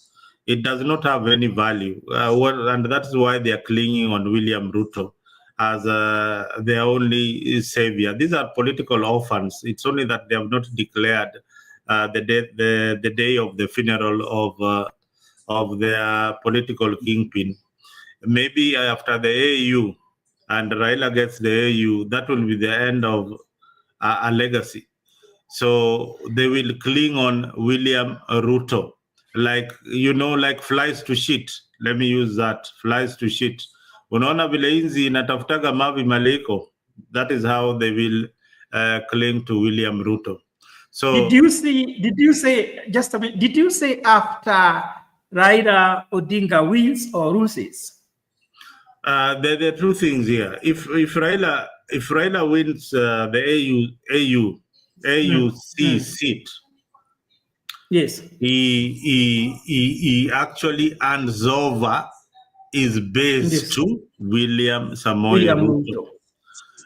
It does not have any value, and that's why they are clinging on William Ruto as their only savior. These are political orphans. It's only that they have not declared the day of the funeral of their political kingpin. Maybe after the AU and Raila gets the AU, that will be the end of a legacy. So they will cling on William Ruto, like flies to shit. Let me use that, flies to shit. Unaona vile inzi inatafutaga mavi maliko. That is how they will cling to William Ruto. So
did you say after Raila Odinga wins or loses?
There are two things here. If Raila wins the AUC seat,
yes,
he actually hands over is based to William Samoei
William
Ruto.
Ruto.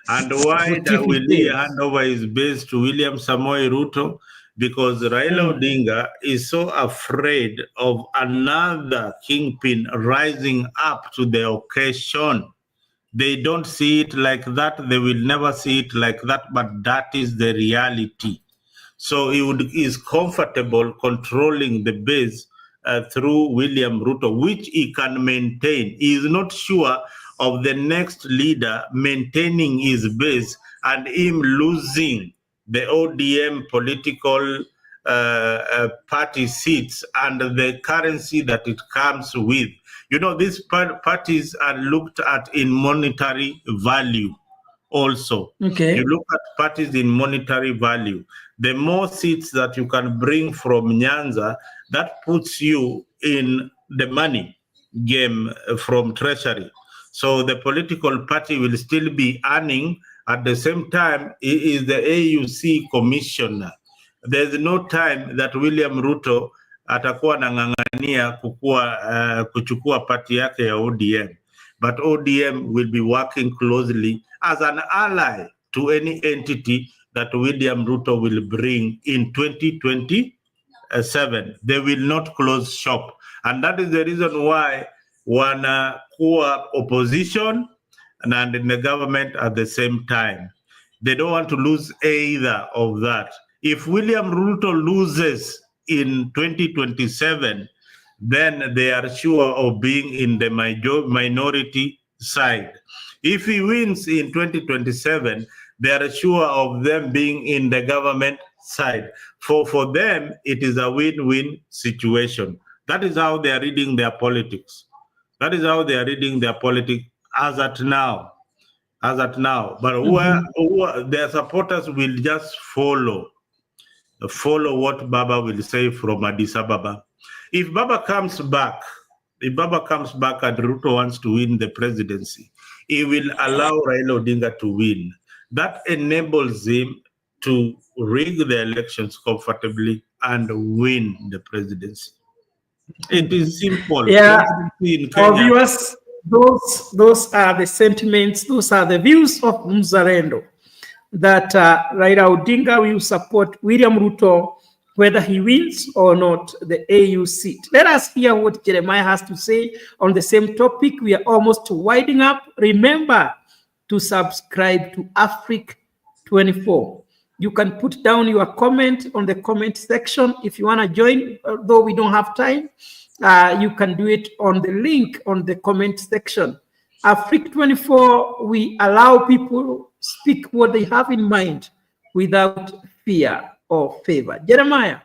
And why
What
that
if it
Willie
is?
handover is based to William Samoei Ruto? Because Raila Odinga is so afraid of another kingpin rising up to the occasion. They don't see it like that. They will never see it like that, but that is the reality. So is comfortable controlling the base through William Ruto, which he can maintain. He is not sure of the next leader maintaining his base and him losing the ODM political party seats and the currency that it comes with. You know, these parties are looked at in monetary value also.
Okay.
You look at parties in monetary value. The more seats that you can bring from Nyanza, that puts you in the money game from treasury. So the political party will still be earning. At the same time, he is the AUC commissioner. There's no time that William Ruto atakuwa nang'ang'ania kuchukua party yake ya ODM. But ODM will be working closely as an ally to any entity that William Ruto will bring in 2027. They will not close shop. And that is the reason why wanakuwa opposition and in the government at the same time. They don't want to lose either of that. If William Ruto loses in 2027, then they are sure of being in the minority side. If he wins in 2027, they are sure of them being in the government side. For them, it is a win-win situation. That is how they are reading their politics. That is how they are reading their politics as at now. But their supporters will just follow what Baba will say from Addis Ababa. If Baba comes back and Ruto wants to win the presidency, he will allow Raila Odinga to win. That enables him to rig the elections comfortably and win the presidency. It is simple.
Yeah,
in
our
Kenya.
viewers, those are the sentiments, those are the views of Mzalendo, that Raila Odinga will support William Ruto whether he wins or not the AU seat. Let us hear what Jeremiah has to say on the same topic. We are almost winding up. Remember to subscribe to Africa 24. You can put down your comment on the comment section. If you want to join, though we don't have time, you can do it on the link on the comment section. Africa 24, we allow people speak what they have in mind without fear or favor. Jeremiah,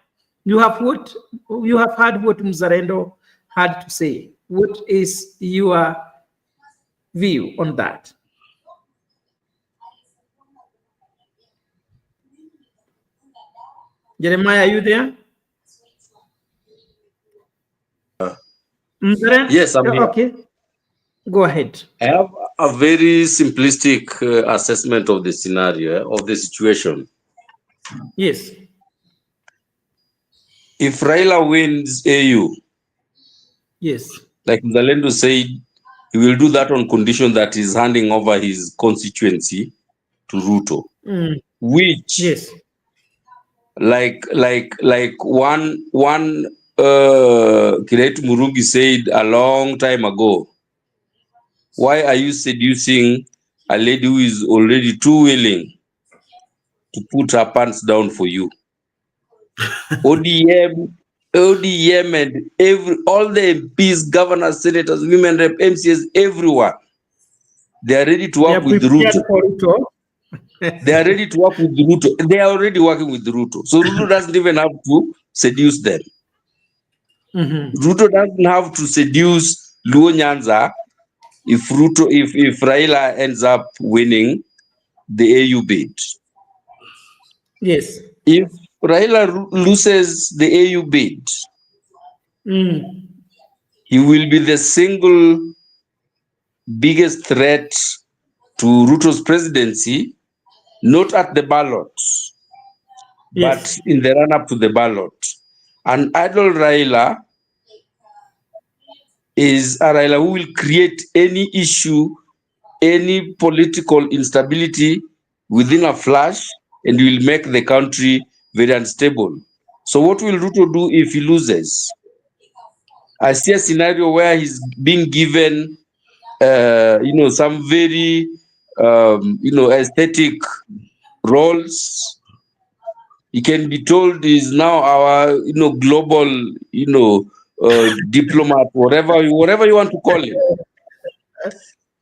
you have heard what Mzalendo had to say. What is your view on that? Jeremiah, are you there?
Yes, I'm here.
Okay. Go ahead.
I have a very simplistic assessment of the scenario, of the situation.
Yes.
If Raila wins AU,
yes,
like Mzalendo said, he will do that on condition that he's handing over his constituency to Ruto, which,
yes,
like one Kiretu Murungi said a long time ago, why are you seducing a lady who is already too willing to put her pants down for you? ODM and all the MPs, governors, senators, women rep, MCs, everyone, they are ready to work with Ruto. They are ready to work with Ruto. They are already working with Ruto. So Ruto doesn't even have to seduce them. Ruto doesn't have to seduce Luo Nyanza if Raila ends up winning the AU bid.
Yes.
If Raila loses the AU bid, he will be the single biggest threat to Ruto's presidency, not at the ballot, but in the run-up to the ballot. And idle Raila is a Raila who will create any issue, any political instability within a flash, and will make the country very unstable. So what will Ruto do if he loses? I see a scenario where he's being given, some very, aesthetic roles. He can be told he's now our, global, diplomat, whatever you want to call him.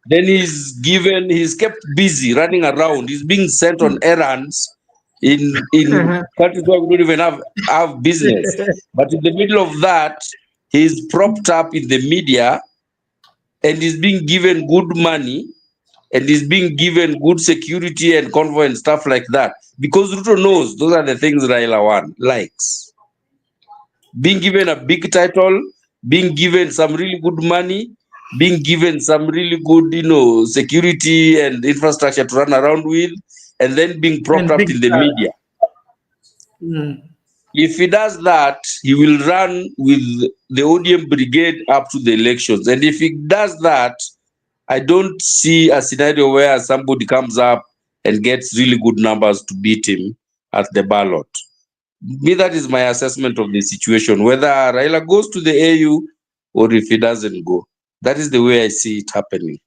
Then he's kept busy running around. He's being sent on errands in countries where we don't even have business. But in the middle of that, he's propped up in the media and he's being given good money and he's being given good security and convoy and stuff like that. Because Ruto knows those are the things Raila likes. Being given a big title, being given some really good money, being given some really good, security and infrastructure to run around with, and then being propped up in the media. If he does that, he will run with the ODM brigade up to the elections. And if he does that, I don't see a scenario where somebody comes up and gets really good numbers to beat him at the ballot. Me, that is my assessment of the situation, whether Raila goes to the AU or if he doesn't go. That is the way I see it happening.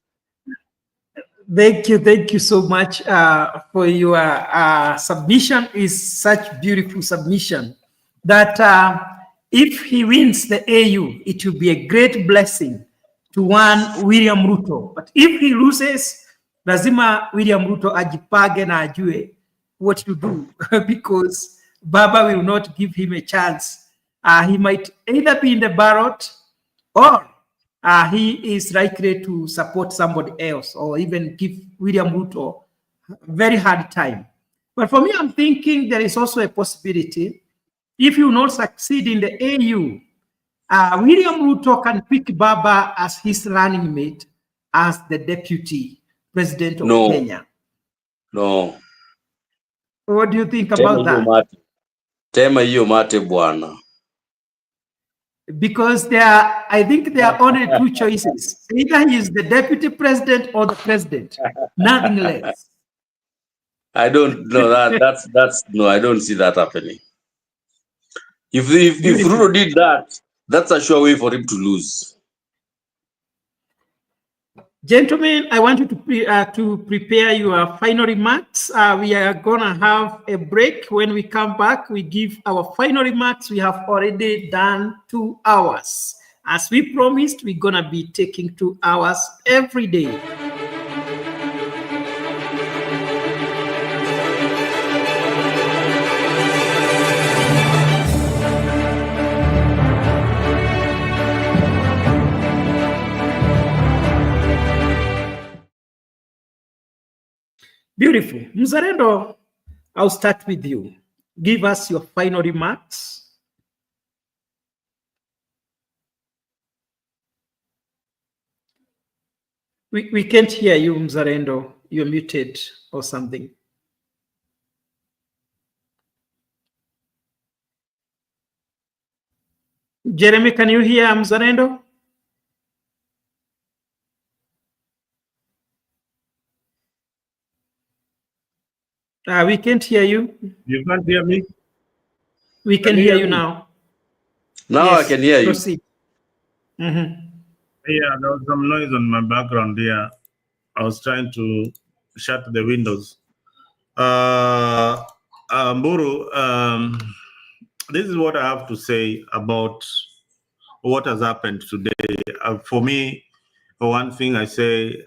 Thank you so much for your submission. Is such beautiful submission that if he wins the AU, it will be a great blessing to one William Ruto. But if he loses, lazima William Ruto ajipage na ajue what to do because Baba will not give him a chance. He might either be in the ballot or he is likely to support somebody else or even give William Ruto a very hard time. But for me, I'm thinking there is also a possibility if you not succeed in the AU, William Ruto can pick Baba as his running mate as the deputy president of Kenya.
No.
What do you think about that?
Tema hiyo mate bwana.
Because I think there are only two choices. Either he is the deputy president or the president. Nothing less.
I don't know that's no, I don't see that happening. If Ruto did that, that's a sure way for him to lose.
Gentlemen, I want you to prepare your final remarks. We are going to have a break. When we come back, we give our final remarks. We have already done 2 hours. As we promised, we're going to be taking 2 hours every day. Beautiful. Mzalendo, I'll start with you. Give us your final remarks. We can't hear you, Mzalendo. You're muted or something. Jeremy, can you hear Mzalendo? We can't hear you.
You can't hear me?
We can hear you now.
Now yes, I can hear you.
Proceed. Mm-hmm.
Yeah, there was some noise on my background here. I was trying to shut the windows. Mburu, this is what I have to say about what has happened today. For me, one thing I say,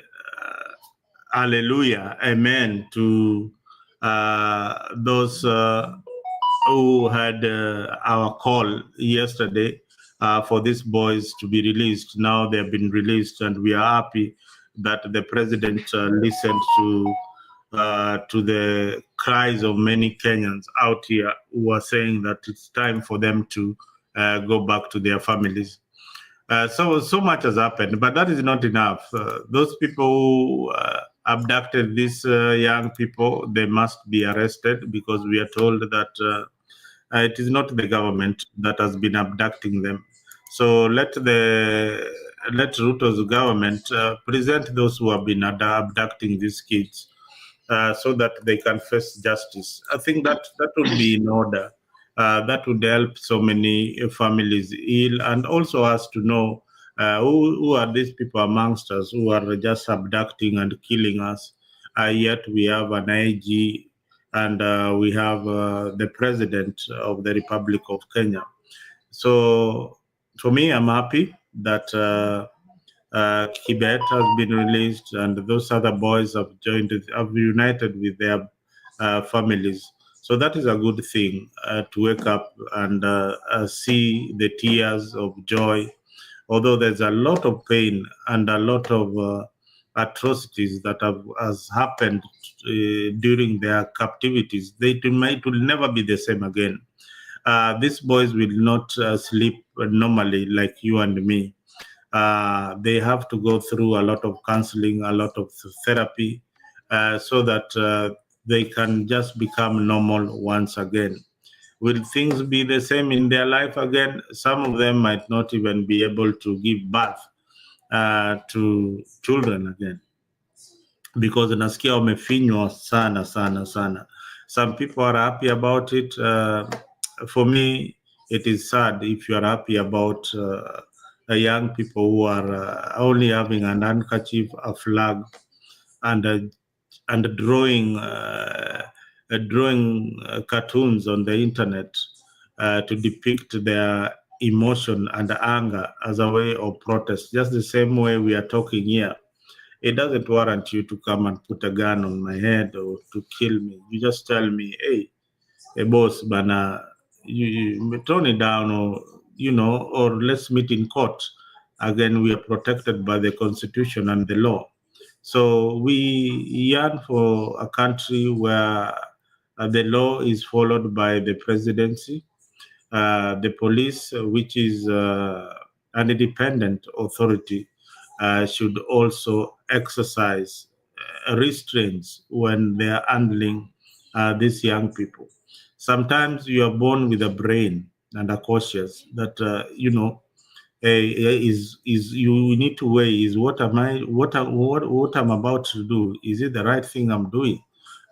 hallelujah, amen to those who had our call yesterday for these boys to be released. Now they have been released, and we are happy that the president listened to the cries of many Kenyans out here who are saying that it's time for them to go back to their families. So much has happened, but that is not enough. Those people who abducted these young people, they must be arrested, because we are told that it is not the government that has been abducting them. So let the let Ruto's government present those who have been abducting these kids so that they can face justice. I think that would be in order. That would help so many families heal, and also us to know who are these people amongst us who are just abducting and killing us. Yet we have an IG and we have the president of the Republic of Kenya. So for me, I'm happy that Kibet has been released and those other boys have united with their families. So that is a good thing to wake up and see the tears of joy. Although there's a lot of pain and a lot of atrocities that has happened during their captivities, it will never be the same again. These boys will not sleep normally like you and me. They have to go through a lot of counseling, a lot of therapy, so that they can just become normal once again. Will things be the same in their life again? Some of them might not even be able to give birth to children again, because nasikia wamefinywa sana sana sana. Some people are happy about it. For me, it is sad if you are happy about young people who are only having an handkerchief, a flag, and drawing cartoons on the internet to depict their emotion and anger as a way of protest. Just the same way we are talking here. It doesn't warrant you to come and put a gun on my head or to kill me. You just tell me, hey boss, bana, you tone it down, or let's meet in court. Again, we are protected by the Constitution and the law. So we yearn for a country where the law is followed by the presidency, the police, which is an independent authority, should also exercise restraints when they are handling these young people. Sometimes you are born with a brain and are cautious that is you need to weigh is what I'm about to do, is it the right thing I'm doing,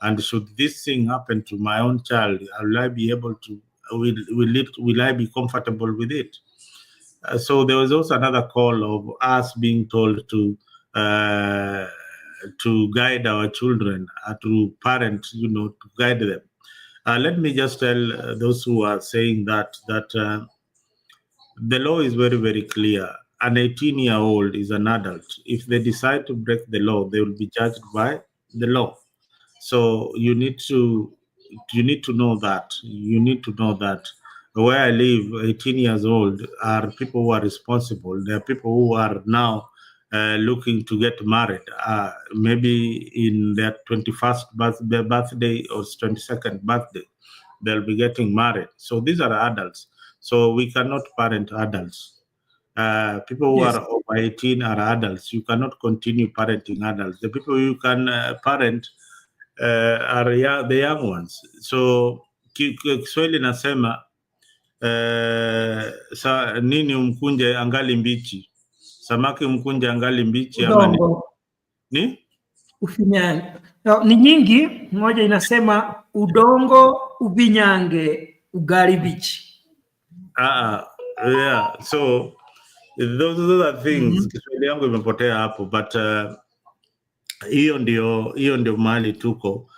and should this thing happen to my own child, will I be able to will I be comfortable with it? So there was also another call of us being told to guide our children, to parent, to guide them. Let me just tell those who are saying that the law is very, very clear. An 18-year-old is an adult. If they decide to break the law, they will be judged by the law. So you need to know that. You need to know that. Where I live, 18 years old are people who are responsible. There are people who are now looking to get married, maybe in their 21st birthday or 22nd birthday, they'll be getting married. So these are adults. So we cannot parent adults. People who are over 18 are adults. You cannot continue parenting adults. The people you can parent are the young ones. So Kiswahili nasema sa nini umkunje angali mbichi, samaki umkunje angali mbichi, ama ni
ufinyange. No, ni nyingi. Moja inasema udongo uvinyange ugali bichi.
Yeah, so those are things. Kiswahili yangu imepotea hapo, but hiyo ndio mahali tuko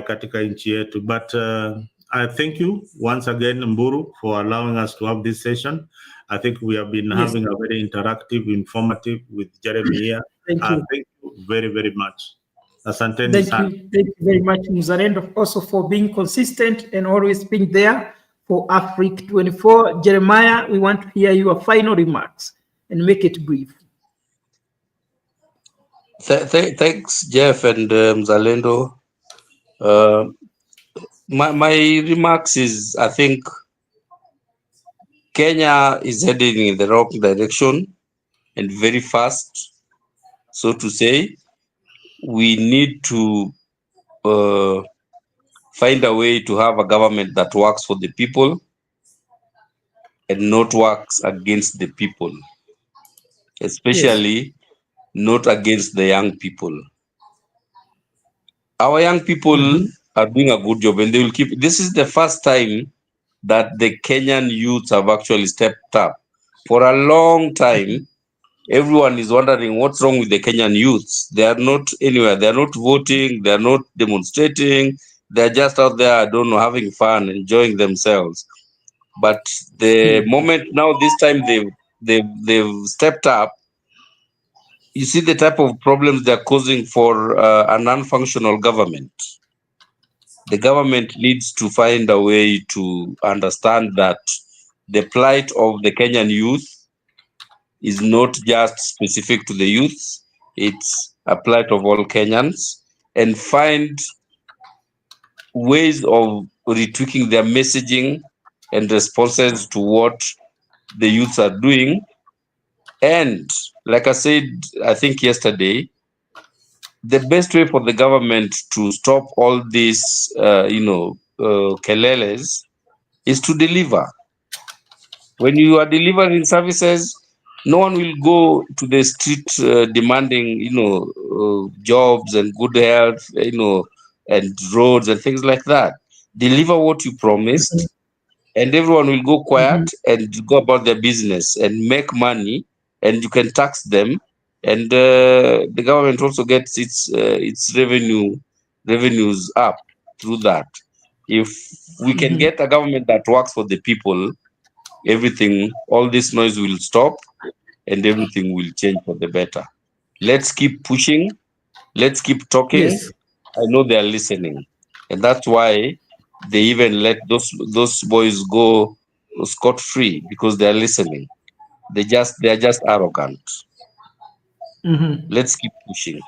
katika nchi yetu. But I thank you once again, Mburu, for allowing us to have this session. I think we have been having a very interactive, informative with Jeremy here.
Thank you.
Thank you very, very much. Asanteni sana.
Thank you very much, Mzalendo, also for being consistent and always being there for Africa 24. Jeremiah, we want to hear your final remarks and make it brief.
Thanks, Jeff and Mzalendo. My remarks is, I think Kenya is heading in the wrong direction and very fast, so to say. We need to find a way to have a government that works for the people and not works against the people. especially not against the young people. Our young people are doing a good job, and they will keep. This is the first time that the Kenyan youths have actually stepped up. For a long time, everyone is wondering what's wrong with the Kenyan youths. They are not anywhere. They are not voting. They are not demonstrating. They are just out there, I don't know, having fun, enjoying themselves. But the moment now, this time they've stepped up. You see the type of problems they're causing for a non-functional government. The government needs to find a way to understand that the plight of the Kenyan youth is not just specific to the youth, it's a plight of all Kenyans, and find ways of retweaking their messaging and responses to what the youths are doing. And like I said, I think yesterday, the best way for the government to stop all these, keleles is to deliver. When you are delivering services, no one will go to the street demanding, jobs and good health, and roads and things like that. Deliver what you promised, and everyone will go quiet and go about their business and make money, and you can tax them, and the government also gets its revenues up through that. If we can get a government that works for the people, everything, all this noise will stop, and everything will change for the better. Let's keep pushing. Let's keep talking. I know they are listening, and that's why they even let those boys go scot-free, because they are listening. They are just arrogant. Let's keep pushing.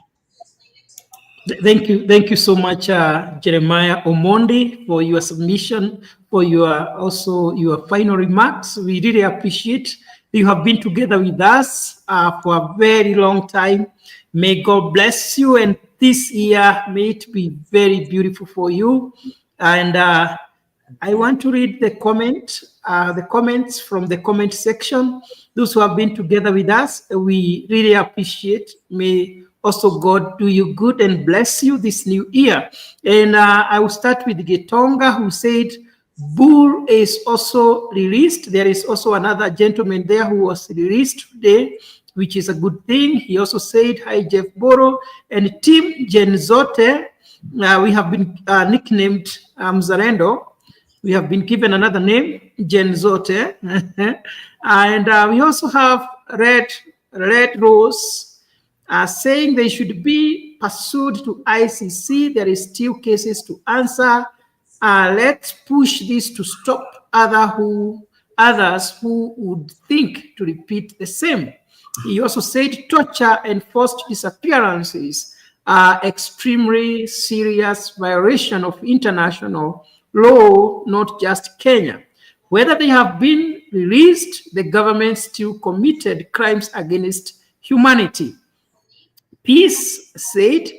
Thank you so much, Jeremiah Omondi, for your submission, for your final remarks. We really appreciate you have been together with us for a very long time. May God bless you, and this year may it be very beautiful for you. And I want to read the comments from the comment section. Those who have been together with us, we really appreciate. May also God do you good and bless you this new year. And I will start with Getonga, who said, Bull is also released. There is also another gentleman there who was released today, which is a good thing. He also said, hi, Jeff Boro and Team Genzote. We have been nicknamed Mzalendo. We have been given another name, Genzote. And we also have Red Rose saying they should be pursued to ICC. There is still cases to answer. Let's push this to stop others who would think to repeat the same. He also said torture and forced disappearances are extremely serious violation of international law, not just Kenya. Whether they have been released, the government still committed crimes against humanity. Peace said,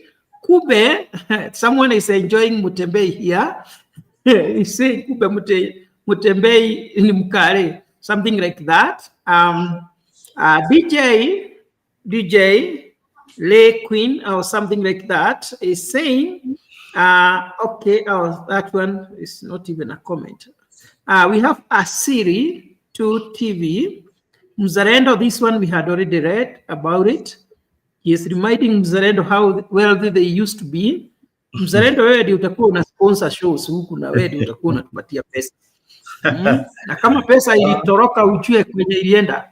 Kube, someone is enjoying Mutembei here. He said, Kube Mutembei ni Mkare, something like that. DJ Lay Queen or something like that is saying, okay, that one is not even a comment. We have Asiri to TV. Mzalendo, this one we had already read about it. He is reminding Mzalendo how wealthy they used to be. Mzalendo, wewe ndio utakuwa una sponsor shows huku na wewe ndio utakuwa unatupatia pesa. Na kama pesa ilitoroka ujue kwenye ilienda,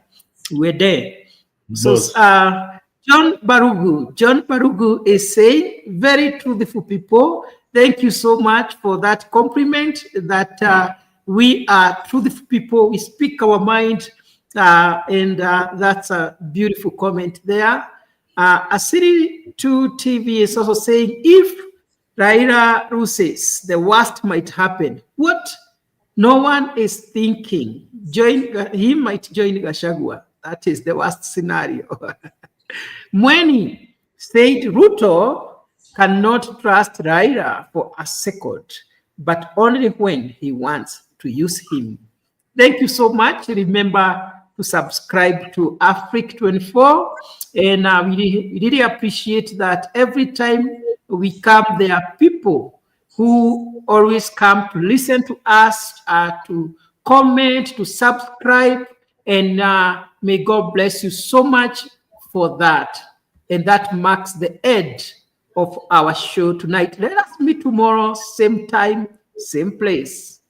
we're there. So John Barugu is saying, very truthful people. Thank you so much for that compliment that we are truthful people. We speak our mind, and that's a beautiful comment there. Asiri 2 TV is also saying, if Raila loses, the worst might happen. What? No one is thinking. He might join Gachagua. That is the worst scenario. Mweni said Ruto cannot trust Raila for a second, but only when he wants to use him. Thank you so much. Remember, to subscribe to Africa 24. And we really appreciate that every time we come, there are people who always come to listen to us, to comment, to subscribe. And may God bless you so much for that. And that marks the end of our show tonight. Let us meet tomorrow, same time, same place.